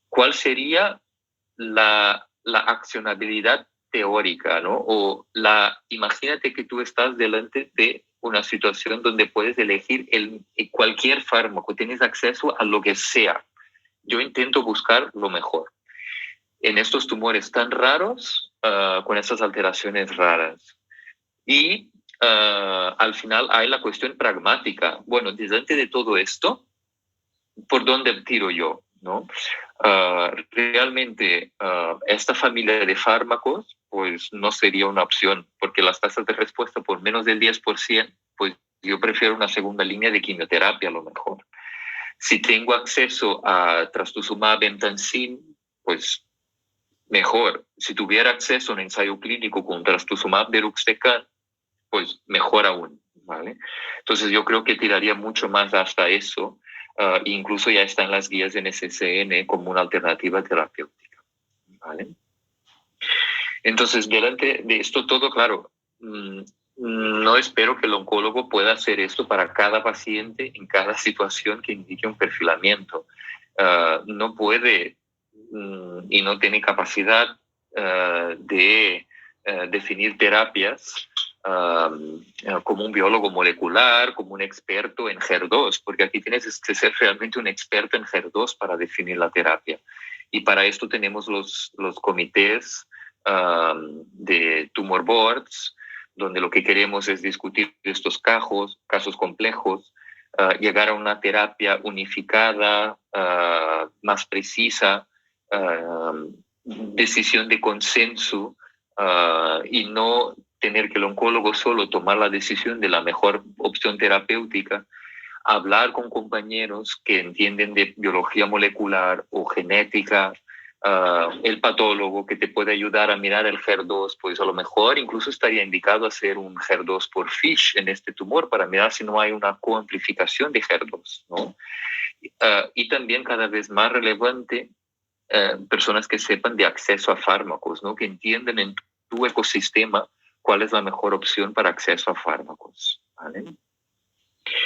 ¿cuál sería la accionabilidad teórica, ¿no? Imagínate que tú estás delante de una situación donde puedes elegir cualquier fármaco, tienes acceso a lo que sea. Yo intento buscar lo mejor. En estos tumores tan raros, con estas alteraciones raras. Y al final hay la cuestión pragmática. Bueno, delante de todo esto, ¿por dónde tiro yo? ¿No? Realmente esta familia de fármacos pues no sería una opción, porque las tasas de respuesta por menos del 10%, pues yo prefiero una segunda línea de quimioterapia a lo mejor. Si tengo acceso a trastuzumab emtansine, pues mejor. Si tuviera acceso a un ensayo clínico con trastuzumab deruxtecan, pues mejor aún, ¿vale? Entonces yo creo que tiraría mucho más hasta eso. Incluso ya están las guías de NCCN como una alternativa terapéutica, ¿vale? Entonces, delante de esto todo, claro, no espero que el oncólogo pueda hacer esto para cada paciente en cada situación que indique un perfilamiento. No puede y no tiene capacidad de definir terapias como un biólogo molecular, como un experto en HER2, porque aquí tienes que ser realmente un experto en HER2 para definir la terapia. Y para esto tenemos los comités de tumor boards, donde lo que queremos es discutir estos casos complejos, llegar a una terapia unificada, más precisa, decisión de consenso, y no tener que el oncólogo solo tomar la decisión de la mejor opción terapéutica, hablar con compañeros que entienden de biología molecular o genética, el patólogo que te puede ayudar a mirar el HER2, pues a lo mejor incluso estaría indicado hacer un HER2 por FISH en este tumor para mirar si no hay una coamplificación de HER2, ¿no? Y también cada vez más relevante, personas que sepan de acceso a fármacos, ¿no? Que entienden en tu ecosistema cuál es la mejor opción para acceso a fármacos, ¿vale?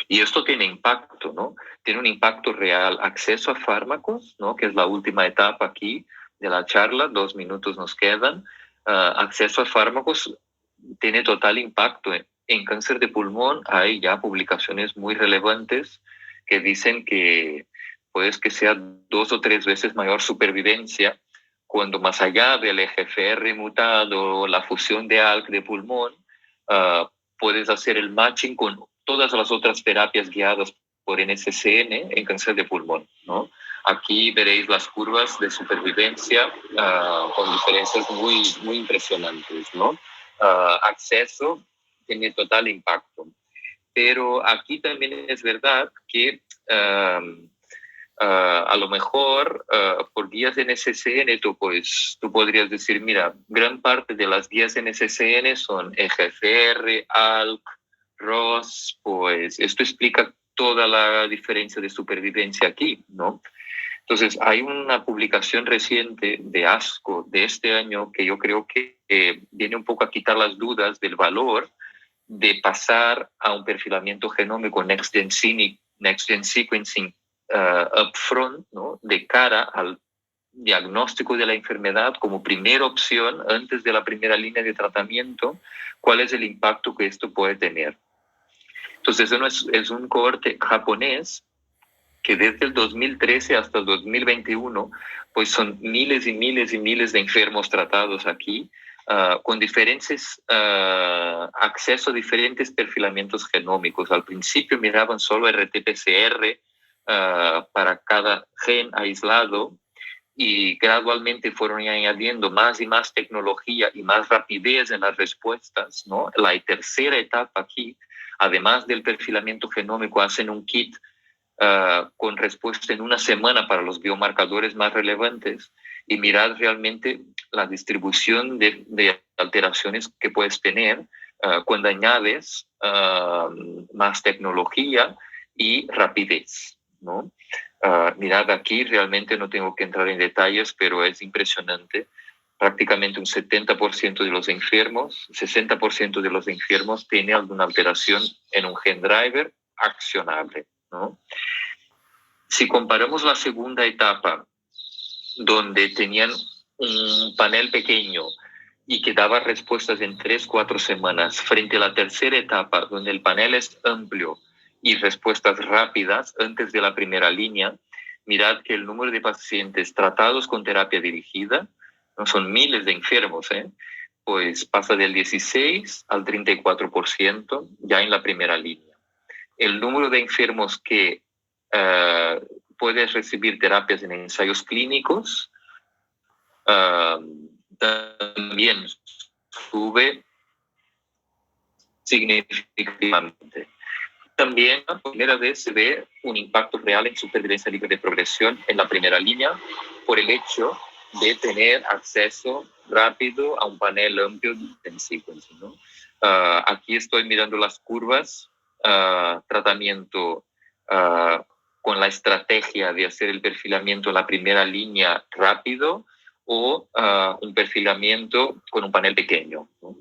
Y esto tiene impacto, ¿no? Tiene un impacto real. Acceso a fármacos, ¿no? Que es la última etapa aquí de la charla, 2 minutos nos quedan. Acceso a fármacos tiene total impacto. En cáncer de pulmón hay ya publicaciones muy relevantes que dicen que puede que sea 2 o 3 veces mayor supervivencia cuando más allá del EGFR mutado, la fusión de ALK de pulmón, puedes hacer el matching con todas las otras terapias guiadas por NCCN en cáncer de pulmón, ¿no? Aquí veréis las curvas de supervivencia con diferencias muy, muy impresionantes, ¿no? Acceso tiene total impacto. Pero aquí también es verdad que a lo mejor por guías de NCCN tú podrías decir, mira, gran parte de las guías de NCCN son EGFR, ALK, ROS, pues esto explica toda la diferencia de supervivencia aquí, ¿no? Entonces, hay una publicación reciente de ASCO de este año que yo creo que viene un poco a quitar las dudas del valor de pasar a un perfilamiento genómico Next-Gen Sequencing upfront, ¿no? De cara al diagnóstico de la enfermedad como primera opción antes de la primera línea de tratamiento, cuál es el impacto que esto puede tener. Entonces, es un cohorte japonés que desde el 2013 hasta el 2021, pues son miles y miles y miles de enfermos tratados aquí, con diferentes acceso a diferentes perfilamientos genómicos. Al principio miraban solo RT-PCR para cada gen aislado, y gradualmente fueron añadiendo más y más tecnología y más rapidez en las respuestas, ¿no? La tercera etapa aquí, además del perfilamiento genómico, hacen un kit con respuesta en una semana para los biomarcadores más relevantes y mirar realmente la distribución de alteraciones que puedes tener cuando añades más tecnología y rapidez, ¿no? Mirad aquí, realmente no tengo que entrar en detalles, pero es impresionante. Prácticamente un 70% de los enfermos, 60% de los enfermos tiene alguna alteración en un gen driver accionable, ¿no? Si comparamos la segunda etapa, donde tenían un panel pequeño y que daba respuestas en 3-4 semanas, frente a la tercera etapa, donde el panel es amplio y respuestas rápidas antes de la primera línea, mirad que el número de pacientes tratados con terapia dirigida, no son miles de enfermos, pues pasa del 16 al 34% ya en la primera línea. El número de enfermos que puedes recibir terapias en ensayos clínicos también sube significativamente. También por primera vez se ve un impacto real en supervivencia libre de progresión en la primera línea por el hecho de tener acceso rápido a un panel amplio de sequencing, ¿no? Aquí estoy mirando las curvas, tratamiento con la estrategia de hacer el perfilamiento en la primera línea rápido o un perfilamiento con un panel pequeño, ¿no?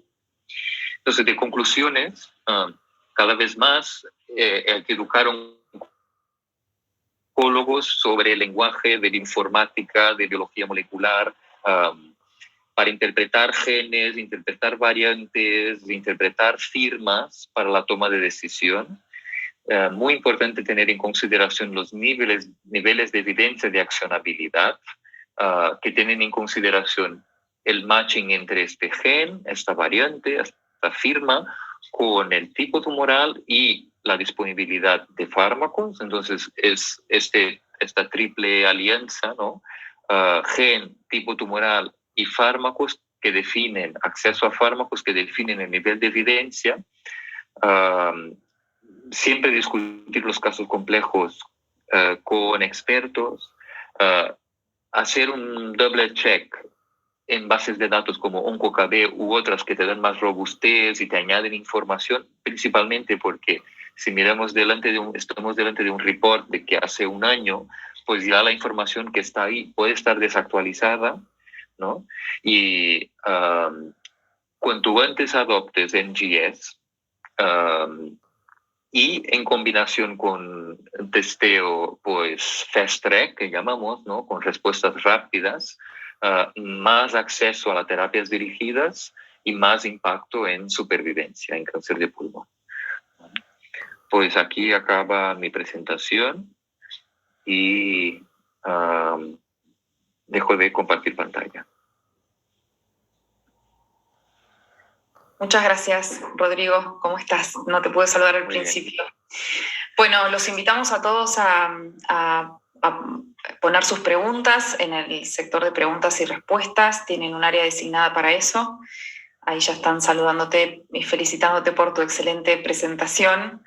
Entonces, de conclusiones, cada vez más hay que educar a oncólogos sobre el lenguaje de informática, de biología molecular, para interpretar genes, interpretar variantes, interpretar firmas para la toma de decisión. Muy importante tener en consideración los niveles de evidencia de accionabilidad que tienen en consideración el matching entre este gen, esta variante, esta firma, con el tipo tumoral y la disponibilidad de fármacos. Entonces, es esta triple alianza, ¿no? Gen, tipo tumoral y fármacos que definen, acceso a fármacos que definen el nivel de evidencia. Siempre discutir los casos complejos con expertos, hacer un doble check en bases de datos como OncoKB u otras que te dan más robustez y te añaden información, principalmente porque si miramos estamos delante de un report de que hace un año, pues ya la información que está ahí puede estar desactualizada, ¿no? Y cuanto antes adoptes NGS, y en combinación con testeo, pues fast track, que llamamos, ¿no? Con respuestas rápidas, más acceso a las terapias dirigidas y más impacto en supervivencia en cáncer de pulmón. Pues aquí acaba mi presentación y dejo de compartir pantalla. Muchas gracias, Rodrigo. ¿Cómo estás? No te pude saludar al principio. Bueno, los invitamos a todos a poner sus preguntas en el sector de preguntas y respuestas. Tienen un área designada para eso. Ahí ya están saludándote y felicitándote por tu excelente presentación.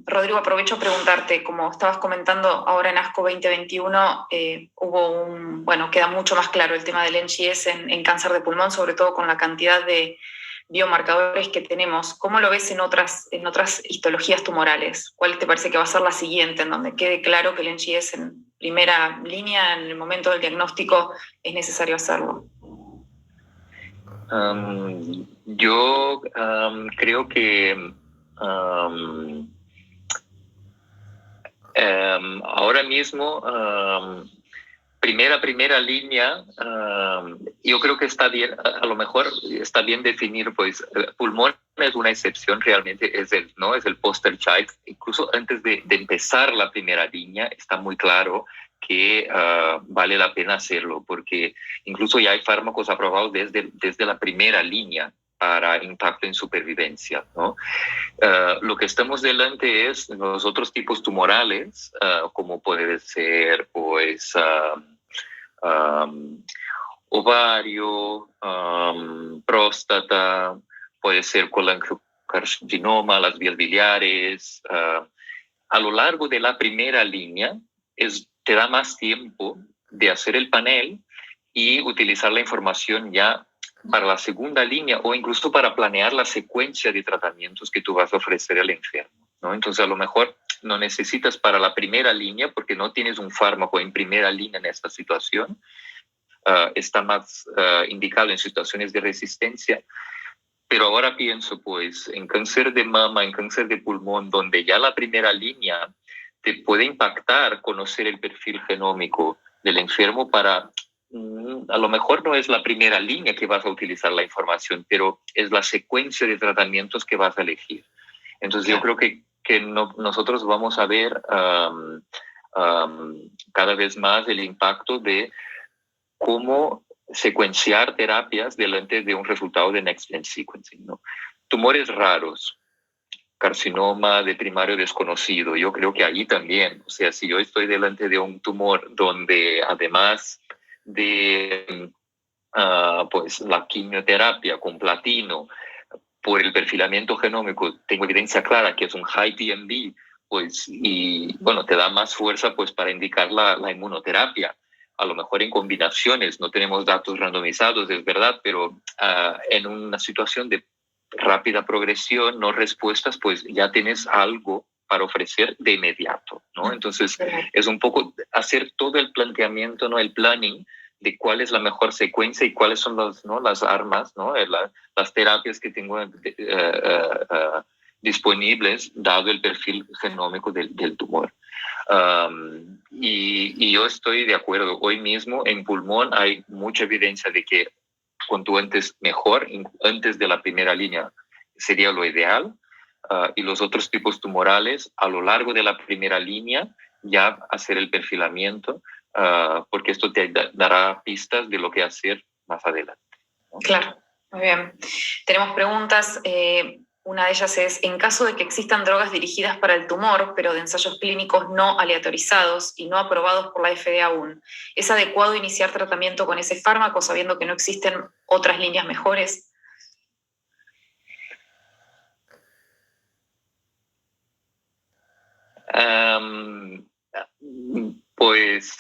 Rodrigo, aprovecho a preguntarte, como estabas comentando ahora en ASCO 2021, queda mucho más claro el tema del NGS en cáncer de pulmón, sobre todo con la cantidad de biomarcadores que tenemos. ¿Cómo lo ves en otras histologías tumorales? ¿Cuál te parece que va a ser la siguiente, en donde quede claro que el NGS en primera línea, en el momento del diagnóstico, es necesario hacerlo? Yo creo que ahora mismo, primera línea, yo creo que está bien, a lo mejor está bien definir, pues, pulmón es una excepción, realmente es el poster child. Incluso antes de empezar la primera línea, está muy claro que vale la pena hacerlo, porque incluso ya hay fármacos aprobados desde la primera línea para impacto en supervivencia, ¿no? Lo que estamos delante es los otros tipos tumorales, como puede ser, pues, ovario, próstata, puede ser colangiocarcinoma, las vías biliares. A lo largo de la primera línea te da más tiempo de hacer el panel y utilizar la información ya para la segunda línea o incluso para planear la secuencia de tratamientos que tú vas a ofrecer al enfermo, ¿no? Entonces, a lo mejor no necesitas para la primera línea porque no tienes un fármaco en primera línea en esta situación. Está más indicado en situaciones de resistencia. Pero ahora pienso, pues, en cáncer de mama, en cáncer de pulmón, donde ya la primera línea te puede impactar conocer el perfil genómico del enfermo para, a lo mejor no es la primera línea que vas a utilizar la información, pero es la secuencia de tratamientos que vas a elegir. Entonces yo creo que nosotros vamos a ver cada vez más el impacto de cómo secuenciar terapias delante de un resultado de next-gen sequencing, ¿no? Tumores raros, carcinoma de primario desconocido, yo creo que ahí también, o sea, si yo estoy delante de un tumor donde además de pues la quimioterapia con platino, por el perfilamiento genómico, tengo evidencia clara que es un high TMB, pues, y bueno, te da más fuerza pues para indicar la inmunoterapia. A lo mejor en combinaciones, no tenemos datos randomizados, es verdad, pero en una situación de rápida progresión, no respuestas, pues ya tienes algo para ofrecer de inmediato, ¿no? Entonces, es un poco hacer todo el planteamiento, ¿no? El planning de cuál es la mejor secuencia y cuáles son las armas, ¿no? Las terapias que tengo disponibles, dado el perfil genómico del tumor. Y yo estoy de acuerdo. Hoy mismo en pulmón hay mucha evidencia de que cuanto antes mejor, antes de la primera línea sería lo ideal. Y los otros tipos tumorales, a lo largo de la primera línea, ya hacer el perfilamiento, porque esto te dará pistas de lo que hacer más adelante, ¿no? Claro, muy bien. Tenemos preguntas. Una de ellas es, en caso de que existan drogas dirigidas para el tumor, pero de ensayos clínicos no aleatorizados y no aprobados por la FDA aún, ¿es adecuado iniciar tratamiento con ese fármaco sabiendo que no existen otras líneas mejores? Pues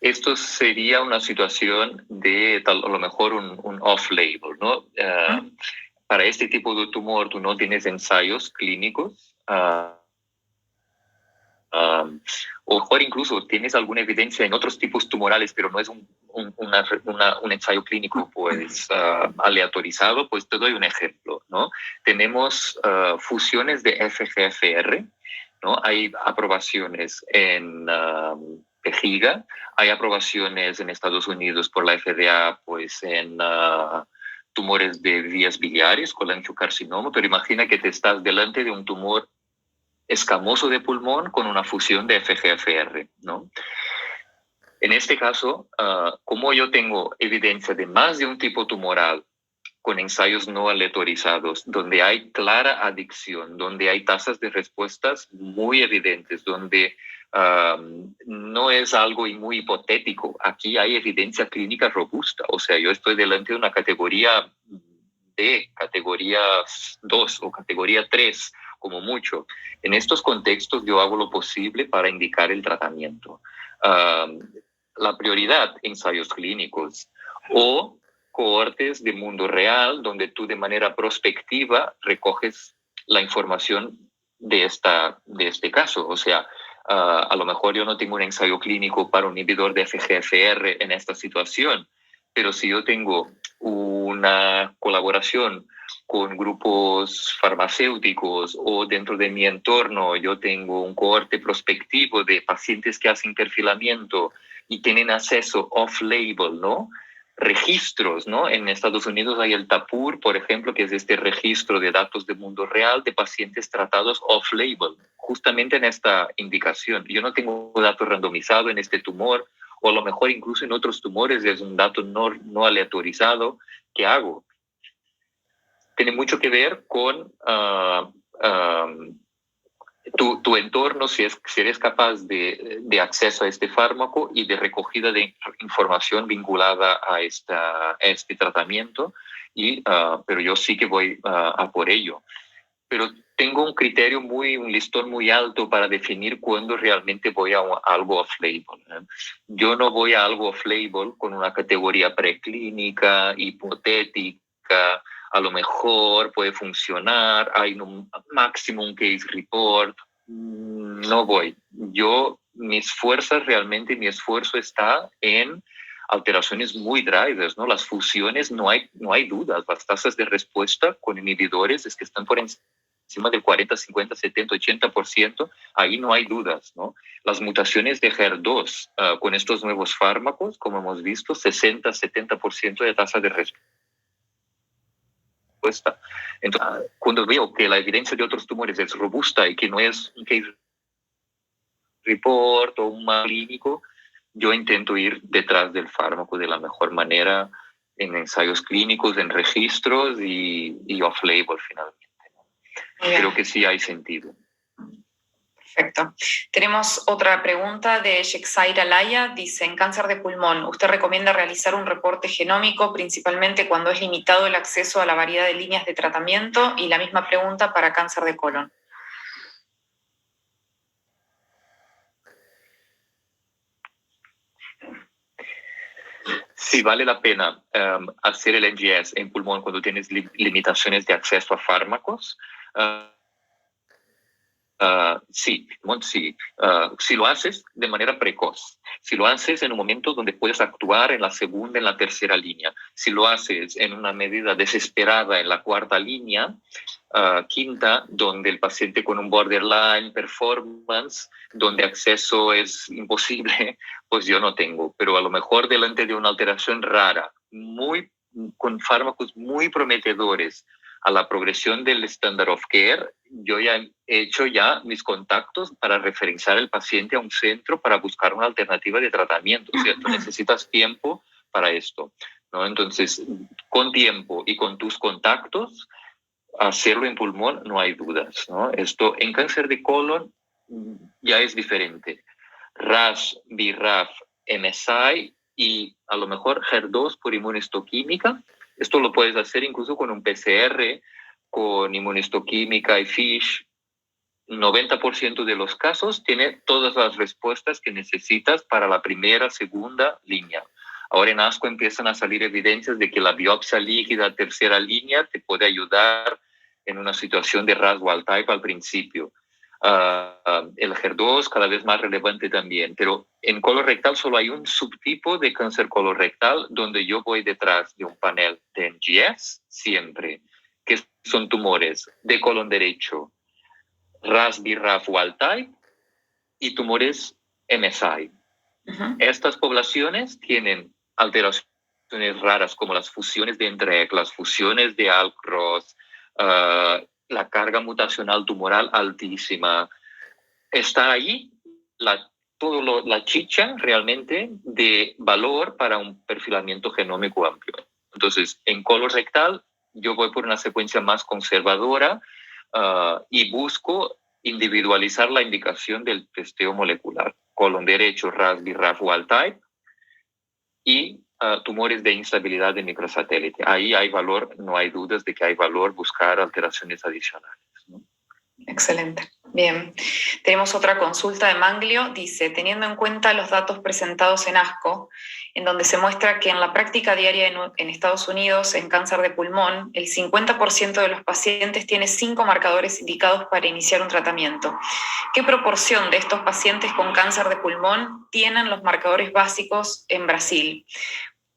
Esto sería una situación de a lo mejor un off-label, ¿no? Para este tipo de tumor tú no tienes ensayos clínicos, o mejor incluso tienes alguna evidencia en otros tipos tumorales, pero no es un ensayo clínico pues aleatorizado. Pues te doy un ejemplo, ¿no? Tenemos fusiones de FGFR, ¿no? Hay aprobaciones en vejiga, hay aprobaciones en Estados Unidos por la FDA pues en tumores de vías biliares, colangiocarcinoma, pero imagina que te estás delante de un tumor escamoso de pulmón con una fusión de FGFR, ¿no? En este caso, como yo tengo evidencia de más de un tipo tumoral con ensayos no aleatorizados, donde hay clara adicción, donde hay tasas de respuestas muy evidentes, donde no es algo muy hipotético, aquí hay evidencia clínica robusta, o sea, yo estoy delante de una categoría D, categoría 2 o categoría 3, como mucho. En estos contextos yo hago lo posible para indicar el tratamiento. La prioridad, ensayos clínicos o cohortes de mundo real, donde tú de manera prospectiva recoges la información de este caso. O sea, a lo mejor yo no tengo un ensayo clínico para un inhibidor de FGFR en esta situación, pero si yo tengo una colaboración con grupos farmacéuticos o dentro de mi entorno yo tengo un cohorte prospectivo de pacientes que hacen perfilamiento y tienen acceso off-label, ¿no? Registros, ¿no? En Estados Unidos hay el TAPUR, por ejemplo, que es este registro de datos de mundo real de pacientes tratados off-label, justamente en esta indicación. Yo no tengo datos randomizados en este tumor, o a lo mejor incluso en otros tumores es un dato no aleatorizado. ¿Qué hago? Tiene mucho que ver con tu entorno, si eres capaz de acceso a este fármaco y de recogida de información vinculada a este tratamiento, pero yo sí que voy a por ello. Pero tengo un listón muy alto para definir cuándo realmente voy a algo off-label. Yo no voy a algo off-label con una categoría preclínica, hipotética, a lo mejor puede funcionar, hay un maximum case report. No voy. Mi esfuerzo está en alteraciones muy drivers, ¿no? Las fusiones, no hay dudas. Las tasas de respuesta con inhibidores es que están por encima del 40, 50, 70, 80%, ahí no hay dudas, ¿no? Las mutaciones de HER2 con estos nuevos fármacos, como hemos visto, 60, 70% de tasa de respuesta. Entonces, cuando veo que la evidencia de otros tumores es robusta y que no es un case report o un clínico, yo intento ir detrás del fármaco de la mejor manera en ensayos clínicos, en registros y off-label finalmente. Creo que sí hay sentido. Perfecto. Tenemos otra pregunta de Sheksaira Laya. Dice, en cáncer de pulmón, ¿usted recomienda realizar un reporte genómico principalmente cuando es limitado el acceso a la variedad de líneas de tratamiento? Y la misma pregunta para cáncer de colon. Sí, vale la pena hacer el NGS en pulmón cuando tienes limitaciones de acceso a fármacos. Sí. Si lo haces de manera precoz, si lo haces en un momento donde puedes actuar en la segunda, en la tercera línea, si lo haces en una medida desesperada en la cuarta línea, quinta, donde el paciente con un borderline performance, donde acceso es imposible, pues yo no tengo. Pero a lo mejor delante de una alteración rara, con fármacos muy prometedores, a la progresión del standard of care, yo ya he hecho mis contactos para referenciar al paciente a un centro para buscar una alternativa de tratamiento. O sea, tú necesitas tiempo para esto, ¿no? Entonces, con tiempo y con tus contactos, hacerlo en pulmón no hay dudas, ¿no? Esto en cáncer de colon ya es diferente. RAS, BRAF, MSI y a lo mejor HER2 por inmunohistoquímica. Esto lo puedes hacer incluso con un PCR, con inmunohistoquímica y FISH. 90% de los casos tiene todas las respuestas que necesitas para la primera, segunda línea. Ahora en ASCO empiezan a salir evidencias de que la biopsia líquida tercera línea te puede ayudar en una situación de RAS wild type al principio. El HER2 cada vez más relevante también, pero en colorectal solo hay un subtipo de cáncer colorectal donde yo voy detrás de un panel de NGS siempre, que son tumores de colon derecho, RAS-BRAF wild type y tumores MSI. Estas poblaciones tienen alteraciones raras como las fusiones de NTRK, las fusiones de ALK-ROS, la carga mutacional tumoral altísima. Está ahí la chicha realmente de valor para un perfilamiento genómico amplio. Entonces, en colorectal yo voy por una secuencia más conservadora y busco individualizar la indicación del testeo molecular. Colon derecho, RAS-BRAF wild type y tumores de instabilidad de microsatélite. Ahí hay valor, no hay dudas de que hay valor buscar alteraciones adicionales, ¿no? Excelente. Bien. Tenemos otra consulta de Manglio. Dice, teniendo en cuenta los datos presentados en ASCO, en donde se muestra que en la práctica diaria en Estados Unidos, en cáncer de pulmón, el 50% de los pacientes tiene 5 marcadores indicados para iniciar un tratamiento. ¿Qué proporción de estos pacientes con cáncer de pulmón tienen los marcadores básicos en Brasil?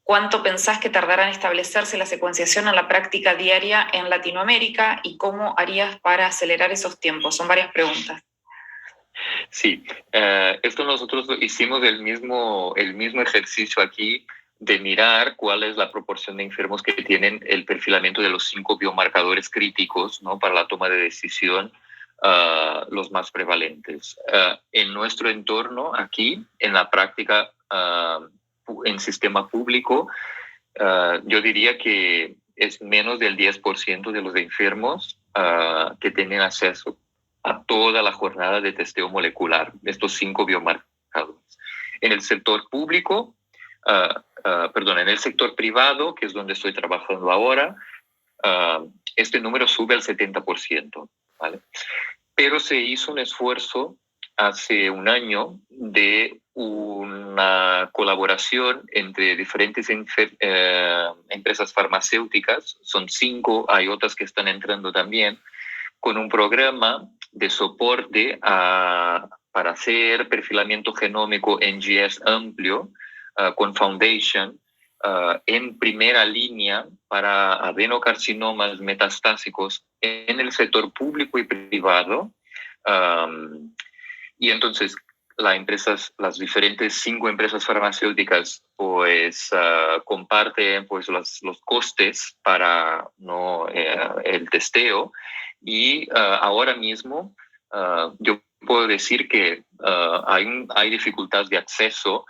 ¿Cuánto pensás que tardará en establecerse la secuenciación en la práctica diaria en Latinoamérica y cómo harías para acelerar esos tiempos? Son varias preguntas. Sí, esto nosotros hicimos el mismo ejercicio aquí de mirar cuál es la proporción de enfermos que tienen el perfilamiento de los 5 biomarcadores críticos, ¿no?, para la toma de decisión, los más prevalentes. En nuestro entorno aquí, en la práctica, en sistema público, yo diría que es menos del 10% de los enfermos que tienen acceso a toda la jornada de testeo molecular, estos 5 biomarcadores. En el sector público, en el sector privado, que es donde estoy trabajando ahora, este número sube al 70%, ¿vale? Pero se hizo un esfuerzo hace un año de una colaboración entre diferentes empresas farmacéuticas, son 5, hay otras que están entrando también, con un programa de soporte para hacer perfilamiento genómico NGS amplio con Foundation en primera línea para adenocarcinomas metastásicos en el sector público y privado. Y entonces las diferentes 5 empresas farmacéuticas pues comparten pues los costes para el testeo y ahora mismo yo puedo decir que hay dificultad de acceso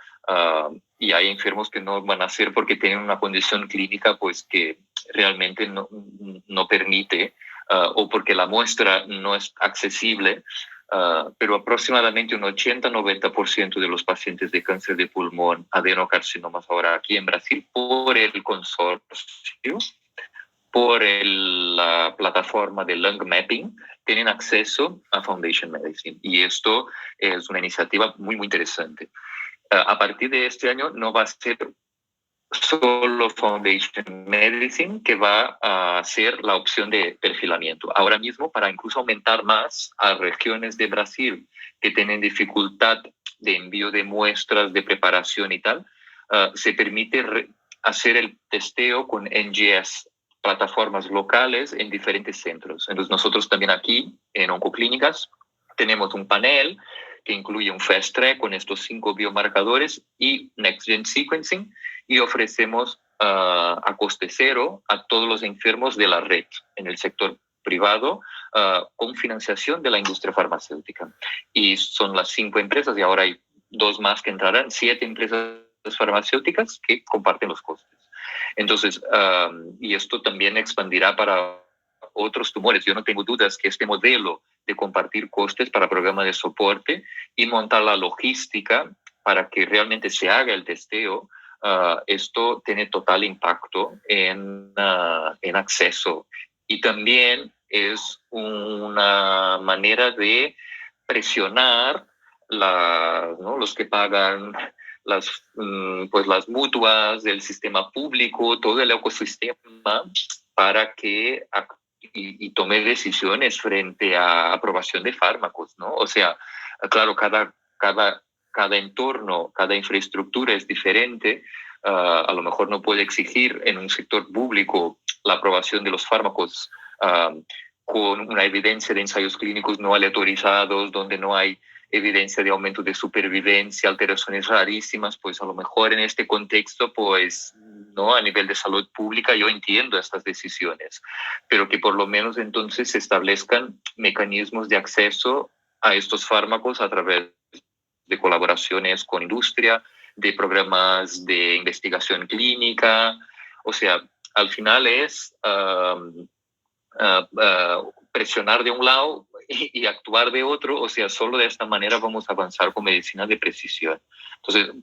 y hay enfermos que no van a hacer porque tienen una condición clínica pues que realmente no permite o porque la muestra no es accesible. Pero aproximadamente un 80-90% de los pacientes de cáncer de pulmón, adenocarcinomas ahora aquí en Brasil, por el consorcio, por la plataforma de Lung Mapping, tienen acceso a Foundation Medicine. Y esto es una iniciativa muy, muy interesante. A partir de este año no va a ser solo Foundation Medicine que va a ser la opción de perfilamiento. Ahora mismo, para incluso aumentar más a regiones de Brasil que tienen dificultad de envío de muestras, de preparación y tal, se permite hacer el testeo con NGS, plataformas locales en diferentes centros. Entonces nosotros también aquí en Oncoclínicas tenemos un panel que incluye un fast track con estos 5 biomarcadores y Next Gen Sequencing, y ofrecemos a coste cero a todos los enfermos de la red en el sector privado con financiación de la industria farmacéutica. Y son las 5 empresas, y ahora hay 2 más que entrarán, 7 empresas farmacéuticas que comparten los costes. Entonces, y esto también expandirá para otros tumores. Yo no tengo dudas que este modelo de compartir costes para programas de soporte y montar la logística para que realmente se haga el testeo, esto tiene total impacto en acceso y también es una manera de presionar ¿no? los que pagan pues las mutuas, el sistema público, todo el ecosistema para que y tome decisiones frente a aprobación de fármacos, ¿no? O sea, claro, cada entorno, cada infraestructura es diferente. A lo mejor no puede exigir en un sector público la aprobación de los fármacos con una evidencia de ensayos clínicos no aleatorizados, donde no hay evidencia de aumento de supervivencia, alteraciones rarísimas, pues a lo mejor en este contexto, pues no, a nivel de salud pública yo entiendo estas decisiones, pero que por lo menos entonces se establezcan mecanismos de acceso a estos fármacos a través de colaboraciones con industria, de programas de investigación clínica. O sea, al final es presionar de un lado y actuar de otro. O sea, solo de esta manera vamos a avanzar con medicina de precisión. Entonces,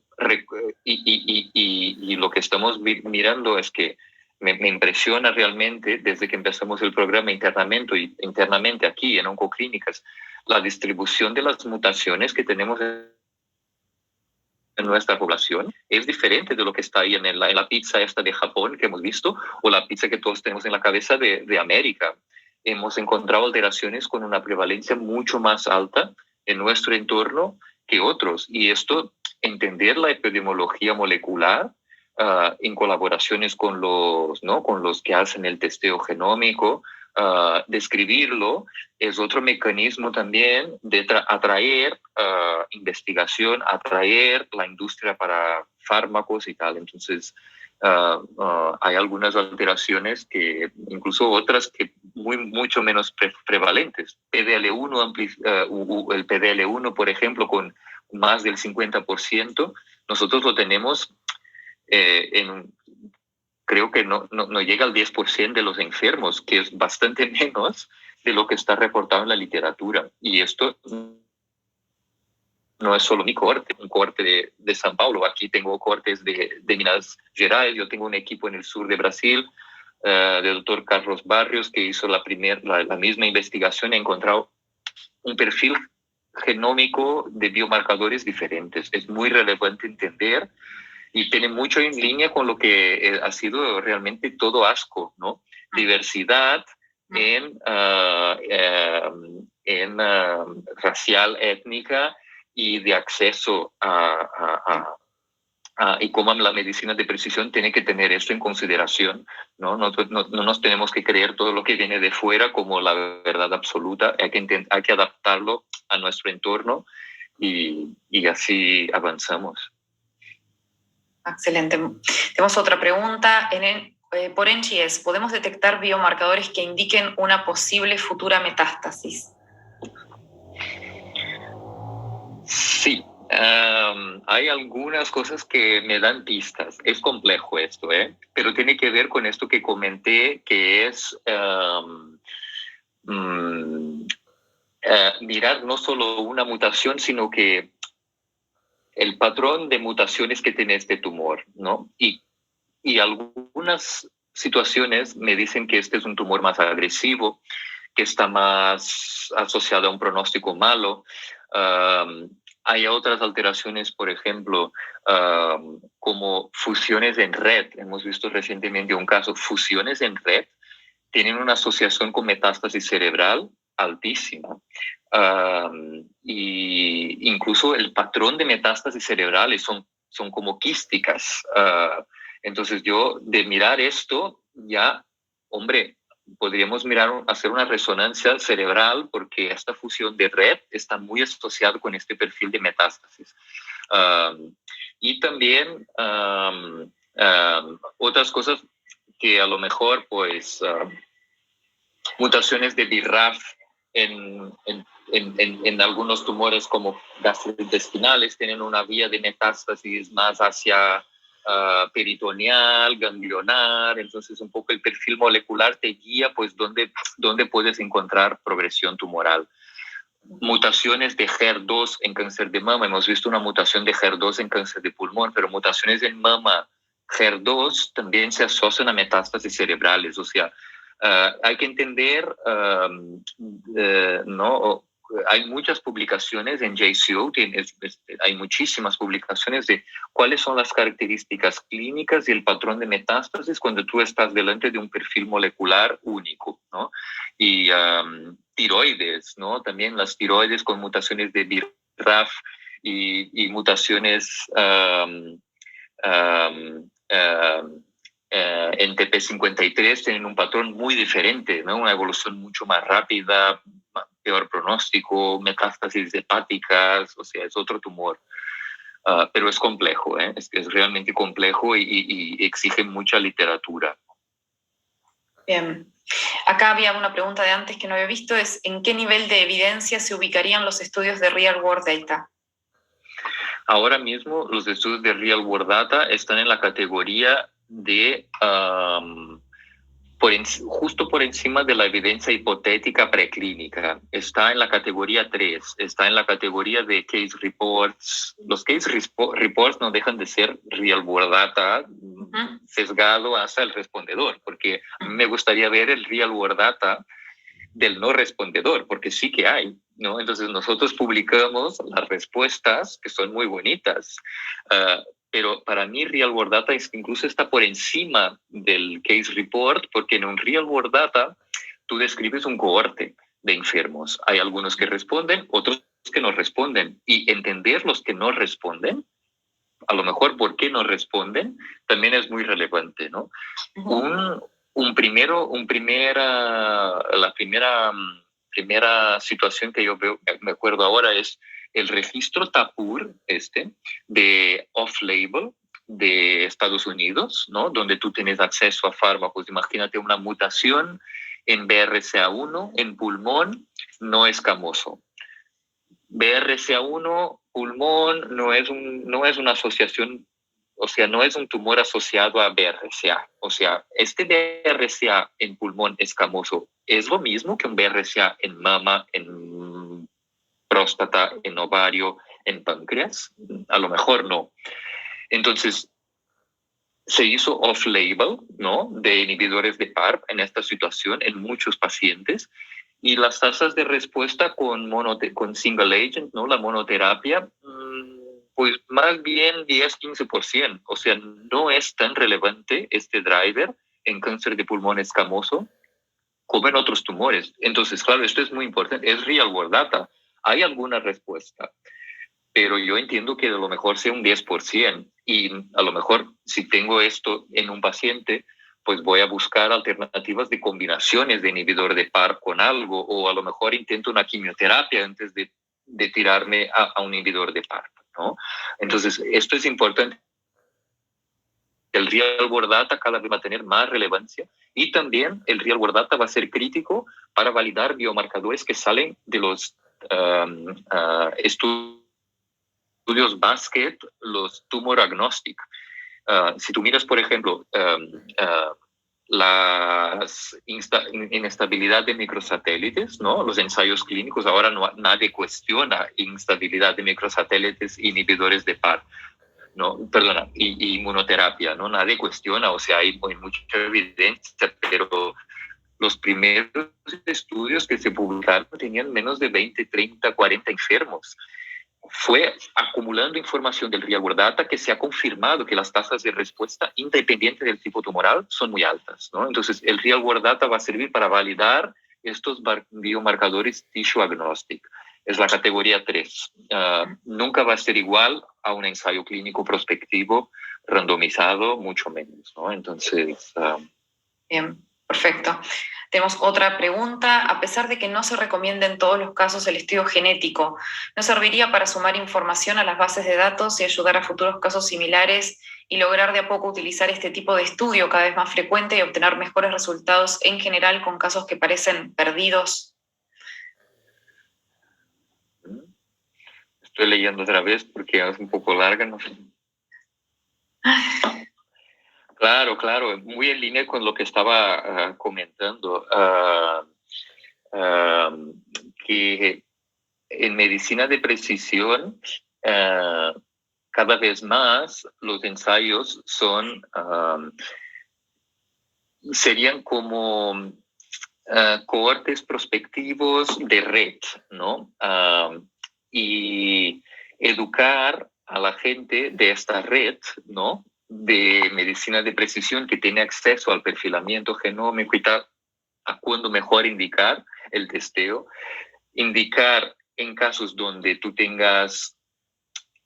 y lo que estamos mirando es que me impresiona realmente, desde que empezamos el programa internamente aquí en Oncoclínicas, la distribución de las mutaciones que tenemos en nuestra población es diferente de lo que está ahí en la pizza esta de Japón que hemos visto, o la pizza que todos tenemos en la cabeza de América. Hemos encontrado alteraciones con una prevalencia mucho más alta en nuestro entorno que otros. Y esto, entender la epidemiología molecular en colaboraciones con los que hacen el testeo genómico, describirlo, es otro mecanismo también de atraer investigación, atraer la industria para fármacos y tal. Entonces, hay algunas alteraciones que, incluso otras que mucho menos prevalentes. PDL1, el PDL1, por ejemplo, con más del 50%, nosotros lo tenemos creo que no llega al 10% de los enfermos, que es bastante menos de lo que está reportado en la literatura. Y esto no es solo mi corte, un corte de São Paulo. Aquí tengo cortes de Minas Gerais. Yo tengo un equipo en el sur de Brasil, del doctor Carlos Barrios, que hizo la misma investigación y ha encontrado un perfil genómico de biomarcadores diferentes. Es muy relevante entender y tiene mucho en línea con lo que ha sido realmente todo ASCO, ¿no? Diversidad racial, étnica y de acceso y cómo la medicina de precisión tiene que tener esto en consideración, ¿no? No nos tenemos que creer todo lo que viene de fuera como la verdad absoluta. Hay que adaptarlo a nuestro entorno y así avanzamos. Excelente. Tenemos otra pregunta. Por NGS, ¿podemos detectar biomarcadores que indiquen una posible futura metástasis? Sí. Hay algunas cosas que me dan pistas. Es complejo esto, pero tiene que ver con esto que comenté, que es mirar no solo una mutación, sino que el patrón de mutaciones que tiene este tumor, ¿no? Y algunas situaciones me dicen que este es un tumor más agresivo, que está más asociado a un pronóstico malo. Hay otras alteraciones, por ejemplo, como fusiones en red. Hemos visto recientemente un caso, fusiones en red tienen una asociación con metástasis cerebral altísima. Y incluso el patrón de metástasis cerebrales son como quísticas. Entonces yo, de mirar esto, ya, hombre, podríamos hacer una resonancia cerebral, porque esta fusión de red está muy asociada con este perfil de metástasis. Y también otras cosas que a lo mejor, pues, mutaciones de BRAF en algunos tumores como gastrointestinales tienen una vía de metástasis más hacia peritoneal, ganglionar. Entonces un poco el perfil molecular te guía pues dónde puedes encontrar progresión tumoral. Mutaciones de HER2 en cáncer de mama. Hemos visto una mutación de HER2 en cáncer de pulmón, pero mutaciones en mama HER2 también se asocian a metástasis cerebrales. O sea, Hay que entender, ¿no? Hay muchas publicaciones en JCO, hay muchísimas publicaciones de cuáles son las características clínicas y el patrón de metástasis cuando tú estás delante de un perfil molecular único, ¿no? Y tiroides, ¿no? También las tiroides con mutaciones de BRAF y mutaciones en TP53 tienen un patrón muy diferente, ¿no? Una evolución mucho más rápida, peor pronóstico, metástasis hepáticas, o sea, es otro tumor. Pero es complejo, ¿eh? Es realmente complejo y exige mucha literatura. Bien. Acá había una pregunta de antes que no había visto, es ¿en qué nivel de evidencia se ubicarían los estudios de Real World Data? Ahora mismo los estudios de Real World Data están en la categoría de justo por encima de la evidencia hipotética preclínica. Está en la categoría 3, está en la categoría de case reports. Los case reports no dejan de ser Real World Data sesgado hacia el respondedor, porque a mí me gustaría ver el Real World Data del no respondedor, porque sí que hay, ¿no? Entonces nosotros publicamos las respuestas que son muy bonitas, pero para mí Real World Data incluso está por encima del case report, porque en un Real World Data tú describes un cohorte de enfermos. Hay algunos que responden, otros que no responden, y entender los que no responden, a lo mejor por qué no responden, también es muy relevante, ¿no? La primera situación que yo veo, me acuerdo ahora, es el registro TAPUR de off-label de Estados Unidos, ¿no? Donde tú tienes acceso a fármacos. Imagínate una mutación en BRCA1 en pulmón no escamoso. BRCA1 pulmón no es una asociación, o sea, no es un tumor asociado a BRCA. O sea, este BRCA en pulmón escamoso es lo mismo que un BRCA en mama, en próstata, en ovario, en páncreas. A lo mejor no. Entonces, se hizo off-label, ¿no? De inhibidores de PARP en esta situación en muchos pacientes. Y las tasas de respuesta con single agent, ¿no? La monoterapia, pues más bien 10-15%. O sea, no es tan relevante este driver en cáncer de pulmón escamoso como en otros tumores. Entonces, claro, esto es muy importante. Es real world data. Hay alguna respuesta, pero yo entiendo que a lo mejor sea un 10%. Y a lo mejor si tengo esto en un paciente, pues voy a buscar alternativas de combinaciones de inhibidor de PARP con algo, o a lo mejor intento una quimioterapia antes de tirarme a un inhibidor de PARP, ¿no? Entonces, esto es importante. El Real World Data cada vez va a tener más relevancia y también el Real World Data va a ser crítico para validar biomarcadores que salen de los estudios basket, los tumor agnostic. Si tú miras, por ejemplo, la inestabilidad de microsatélites, ¿no? Los ensayos clínicos, ahora nadie cuestiona instabilidad de microsatélites inhibidores de PARP, ¿no? Perdona, inmunoterapia, ¿no? Nadie cuestiona, o sea, hay mucha evidencia, pero los primeros estudios que se publicaron tenían menos de 20, 30, 40 enfermos. Fue acumulando información del Real World Data que se ha confirmado que las tasas de respuesta, independiente del tipo tumoral, son muy altas, ¿no? Entonces, el Real World Data va a servir para validar estos biomarcadores tissue agnostic. Es la categoría 3. Nunca va a ser igual a un ensayo clínico prospectivo randomizado, mucho menos, ¿no? Entonces... Bien, perfecto. Tenemos otra pregunta. A pesar de que no se recomienda en todos los casos el estudio genético, ¿no serviría para sumar información a las bases de datos y ayudar a futuros casos similares y lograr de a poco utilizar este tipo de estudio cada vez más frecuente y obtener mejores resultados en general con casos que parecen perdidos? Estoy leyendo otra vez porque es un poco larga, no sé. Claro, muy en línea con lo que estaba comentando, que en medicina de precisión cada vez más los ensayos serían como cohortes prospectivos de red, ¿no? Y educar a la gente de esta red, ¿no?, de medicina de precisión que tiene acceso al perfilamiento genómico y tal, a cuándo mejor indicar el testeo, indicar en casos donde tú tengas.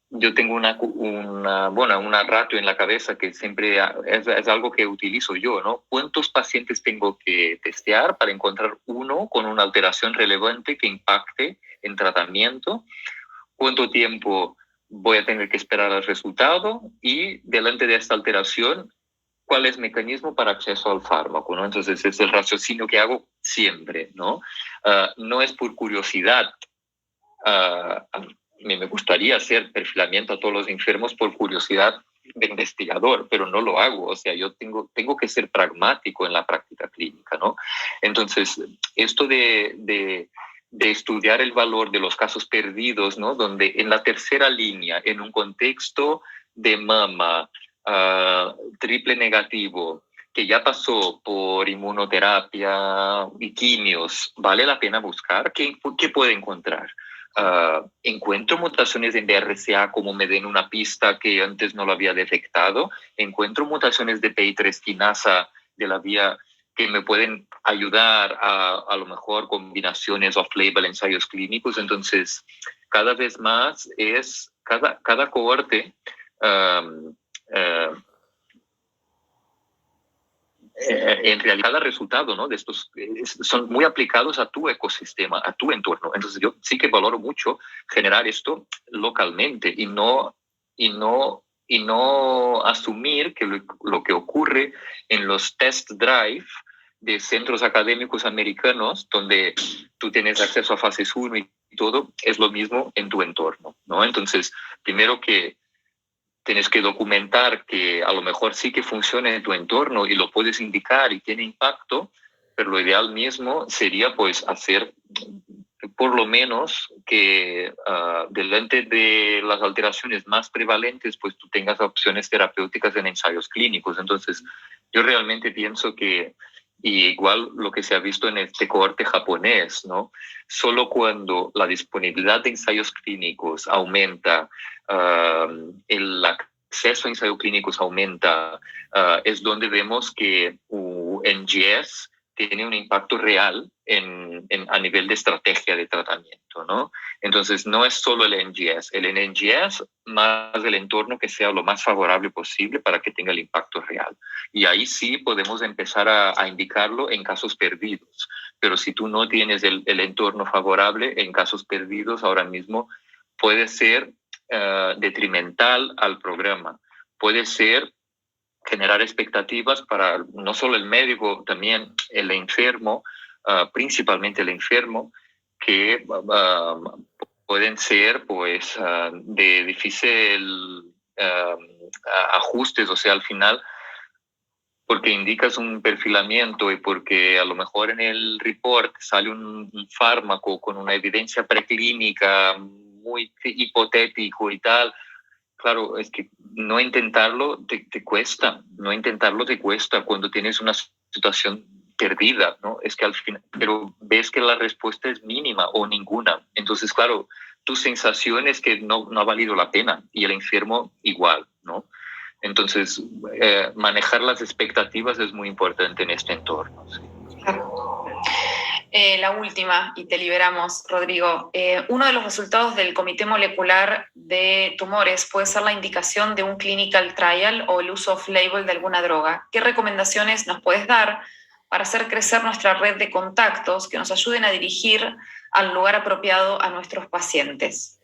Yo tengo una ratio en la cabeza que siempre es algo que utilizo yo, ¿no? ¿Cuántos pacientes tengo que testear para encontrar uno con una alteración relevante que impacte en tratamiento? ¿Cuánto tiempo voy a tener que esperar al resultado? Y delante de esta alteración, ¿cuál es el mecanismo para acceso al fármaco, ¿no? Entonces, es el raciocinio que hago siempre, ¿no? No es por curiosidad. Me gustaría hacer perfilamiento a todos los enfermos por curiosidad de investigador, pero no lo hago. O sea, yo tengo que ser pragmático en la práctica clínica, ¿no? Entonces, esto de estudiar el valor de los casos perdidos, ¿no?, donde en la tercera línea, en un contexto de mama triple negativo, que ya pasó por inmunoterapia y quimios, ¿vale la pena buscar? ¿Qué puede encontrar? Encuentro mutaciones en BRCA como me den una pista que antes no lo había detectado, encuentro mutaciones de PI3 quinasa de la vía que me pueden ayudar a lo mejor combinaciones off-label, ensayos clínicos. Entonces, cada vez más es cada cohorte en realidad cada resultado, ¿no?, de estos son muy aplicados a tu ecosistema, a tu entorno. Entonces yo sí que valoro mucho generar esto localmente y no asumir que lo que ocurre en los test drive de centros académicos americanos, donde tú tienes acceso a fases 1 y todo, es lo mismo en tu entorno, ¿no? Entonces, primero que tienes que documentar que a lo mejor sí que funciona en tu entorno y lo puedes indicar y tiene impacto, pero lo ideal mismo sería pues hacer por lo menos que delante de las alteraciones más prevalentes pues tú tengas opciones terapéuticas en ensayos clínicos. Entonces yo realmente pienso que, y igual lo que se ha visto en este cohorte japonés, ¿no?, solo cuando la disponibilidad de ensayos clínicos aumenta, el acceso a ensayos clínicos aumenta, es donde vemos que NGS tiene un impacto real a nivel de estrategia de tratamiento, ¿no? Entonces, no es solo el NGS más el entorno que sea lo más favorable posible para que tenga el impacto real. Y ahí sí podemos empezar a indicarlo en casos perdidos. Pero si tú no tienes el entorno favorable en casos perdidos, ahora mismo puede ser detrimental al programa. Puede ser generar expectativas para no solo el médico, también el enfermo, principalmente el enfermo, que pueden ser pues de difícil ajustes. O sea, al final, porque indicas un perfilamiento y porque a lo mejor en el report sale un fármaco con una evidencia preclínica muy hipotético y tal. Claro, es que no intentarlo te cuesta, no intentarlo te cuesta cuando tienes una situación perdida, ¿no? Es que al final, pero ves que la respuesta es mínima o ninguna. Entonces, claro, tu sensación es que no ha valido la pena y el enfermo igual, ¿no? Entonces, manejar las expectativas es muy importante en este entorno. ¿Sí? La última, y te liberamos, Rodrigo. Uno de los resultados del Comité Molecular de Tumores puede ser la indicación de un clinical trial o el uso off-label de alguna droga. ¿Qué recomendaciones nos puedes dar para hacer crecer nuestra red de contactos que nos ayuden a dirigir al lugar apropiado a nuestros pacientes?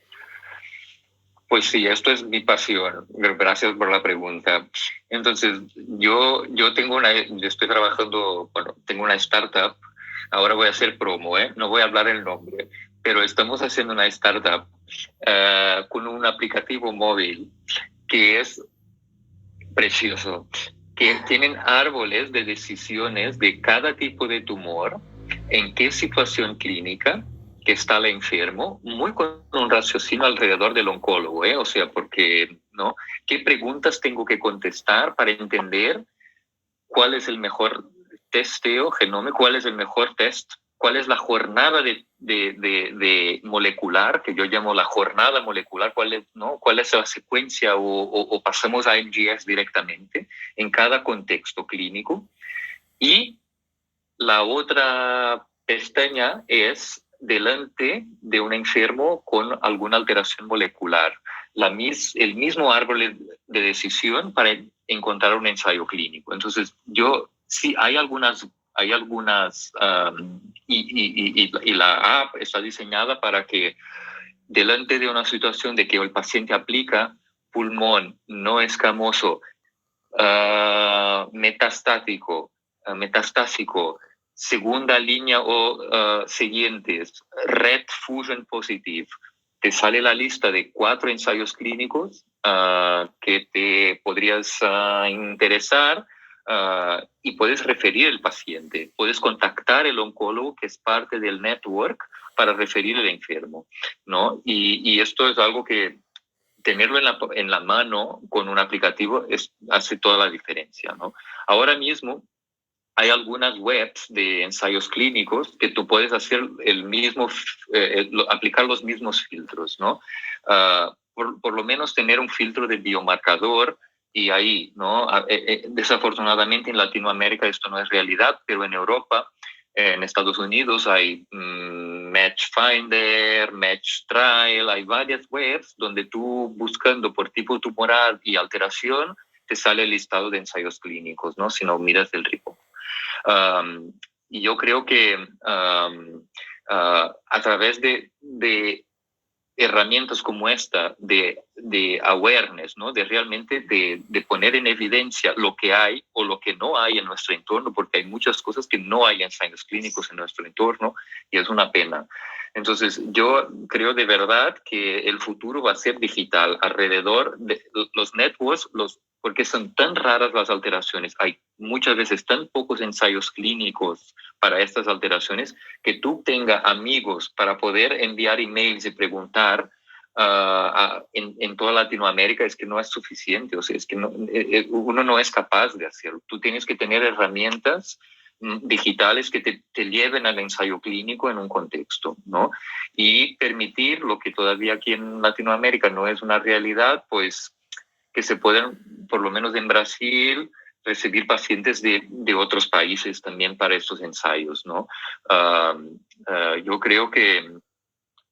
Pues sí, esto es mi pasión. Gracias por la pregunta. Entonces, yo estoy trabajando, tengo una startup. Ahora voy a hacer promo, no voy a hablar el nombre, pero estamos haciendo una startup con un aplicativo móvil que es precioso, que tienen árboles de decisiones de cada tipo de tumor, en qué situación clínica que está el enfermo, muy con un raciocinio alrededor del oncólogo, o sea, porque, ¿no?, qué preguntas tengo que contestar para entender cuál es el mejor testeo genómico, cuál es el mejor test, cuál es la jornada de molecular, que yo llamo la jornada molecular, cuál es la secuencia o pasamos a NGS directamente en cada contexto clínico. Y la otra pestaña es delante de un enfermo con alguna alteración molecular, el mismo árbol de decisión para encontrar un ensayo clínico. Entonces, sí hay algunas y la app está diseñada para que delante de una situación de que el paciente aplica pulmón no escamoso, metastásico, segunda línea o siguientes, red fusion positive, te sale la lista de 4 ensayos clínicos que te podrías interesar y puedes referir al paciente, puedes contactar al oncólogo que es parte del network para referir al enfermo, ¿no? Y esto es algo que tenerlo en la mano con un aplicativo hace toda la diferencia, ¿no? Ahora mismo hay algunas webs de ensayos clínicos que tú puedes hacer aplicar los mismos filtros, ¿no? Por lo menos tener un filtro de biomarcador y ahí, ¿no? Desafortunadamente en Latinoamérica esto no es realidad, pero en Europa, en Estados Unidos hay Matchfinder, Matchtrial, hay varias webs donde tú buscando por tipo tumoral y alteración te sale el listado de ensayos clínicos, ¿no? Si no miras el RIPO. Y yo creo que a través de herramientas como esta, de awareness, ¿no? De realmente de poner en evidencia lo que hay o lo que no hay en nuestro entorno, porque hay muchas cosas que no hay ensayos clínicos en nuestro entorno y es una pena. Entonces, yo creo de verdad que el futuro va a ser digital alrededor de los networks, porque son tan raras las alteraciones, hay muchas veces tan pocos ensayos clínicos para estas alteraciones, que tú tengas amigos para poder enviar emails y preguntar en toda Latinoamérica es que no es suficiente, o sea, es que uno no es capaz de hacerlo. Tú tienes que tener herramientas digitales que te lleven al ensayo clínico en un contexto, ¿no? Y permitir lo que todavía aquí en Latinoamérica no es una realidad, pues que se pueden, por lo menos en Brasil, recibir pacientes de otros países también para estos ensayos, ¿no? Yo creo que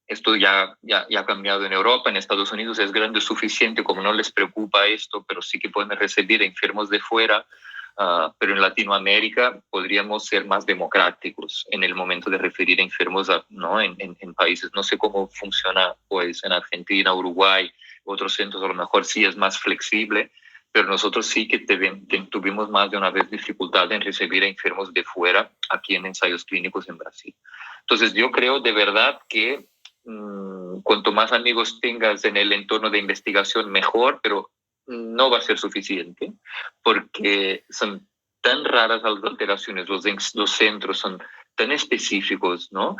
esto ya ha cambiado en Europa, en Estados Unidos es grande suficiente, como no les preocupa esto, pero sí que pueden recibir enfermos de fuera, pero en Latinoamérica podríamos ser más democráticos en el momento de referir enfermos ¿no? en países, no sé cómo funciona pues en Argentina, Uruguay, otros centros a lo mejor sí es más flexible, pero nosotros sí que tuvimos más de una vez dificultad en recibir a enfermos de fuera aquí en ensayos clínicos en Brasil. Entonces yo creo de verdad que cuanto más amigos tengas en el entorno de investigación, mejor, pero no va a ser suficiente porque son tan raras las alteraciones, los centros son tan específicos, ¿no?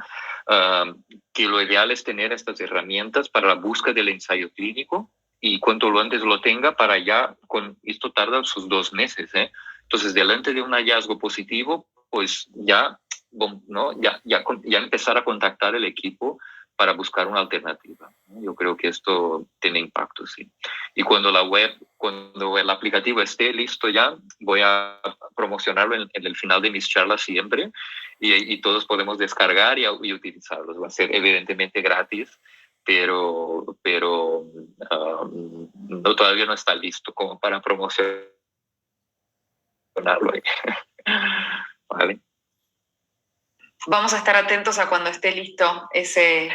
Que lo ideal es tener estas herramientas para la búsqueda del ensayo clínico y cuanto lo antes lo tenga para ya, esto tarda sus 2 meses, ¿eh? Entonces, delante de un hallazgo positivo, pues ya, ¿no? ya empezar a contactar el equipo para buscar una alternativa. Yo creo que esto tiene impacto, sí. Y cuando el aplicativo esté listo ya, voy a promocionarlo en el final de mis charlas siempre y todos podemos descargar y utilizarlos. Va a ser evidentemente gratis, pero todavía no está listo como para promocionarlo. ¿Vale? Vamos a estar atentos a cuando esté listo ese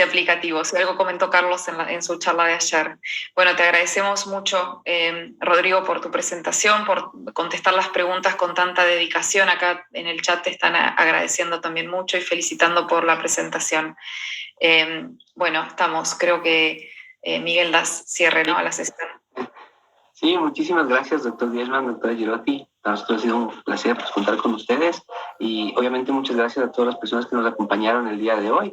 aplicativo. Si algo comentó Carlos en su charla de ayer. Bueno, te agradecemos mucho, Rodrigo, por tu presentación, por contestar las preguntas con tanta dedicación. Acá en el chat te están agradeciendo también mucho y felicitando por la presentación. Bueno, creo que Miguel das cierre, ¿no?, a la sesión. Sí, muchísimas gracias, doctor Diezman, doctora Girotti. Para nosotros ha sido un placer contar con ustedes y obviamente muchas gracias a todas las personas que nos acompañaron el día de hoy.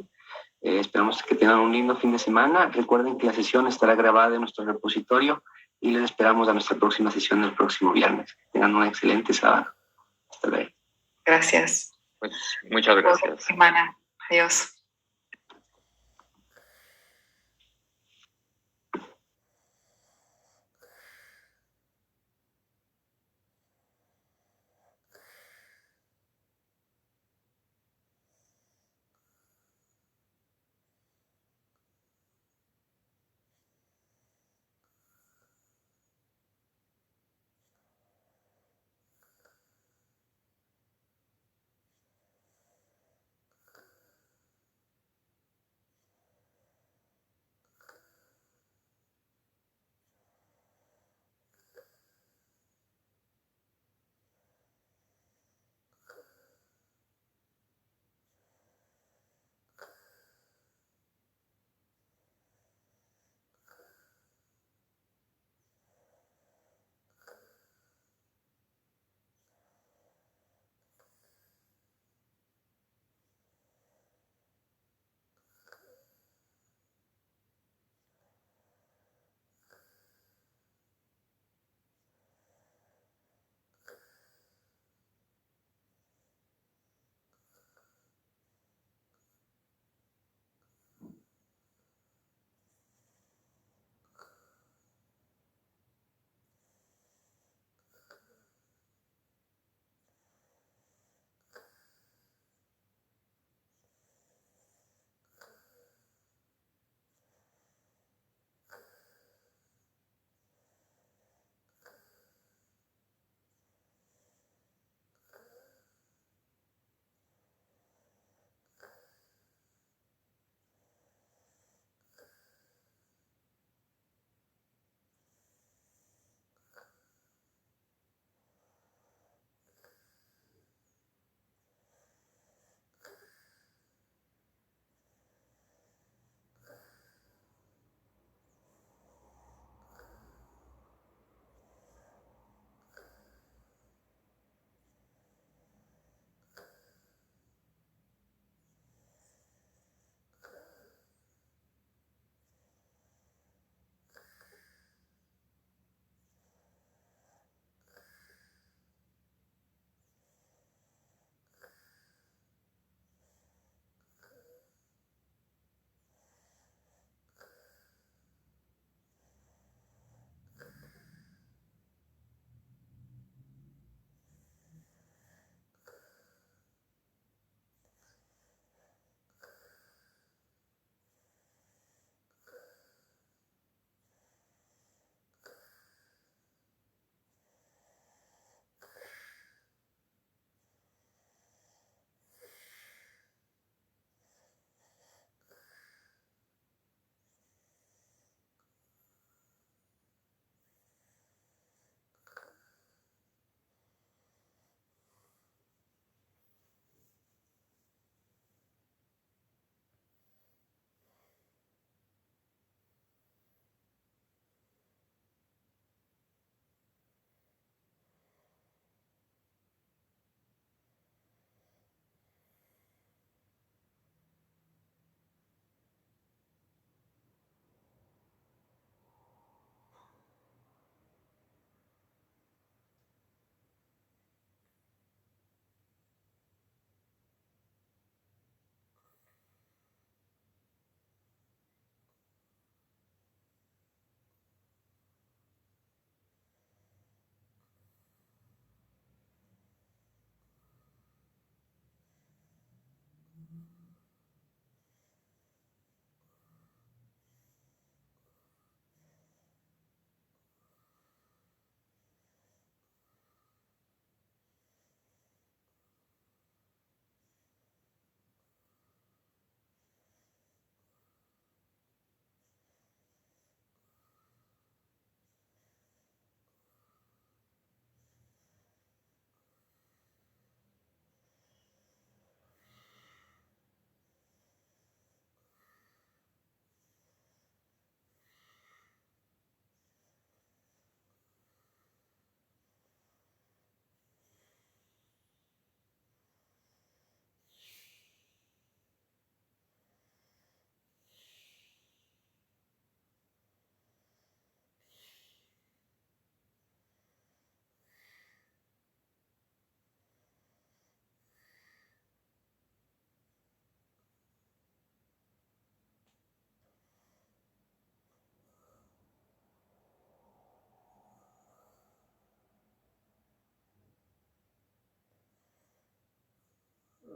Esperamos que tengan un lindo fin de semana. Recuerden que la sesión estará grabada en nuestro repositorio y les esperamos a nuestra próxima sesión el próximo viernes. Tengan un excelente sábado. Hasta luego. Gracias. Pues muchas gracias. Buena semana. Adiós.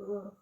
seguro.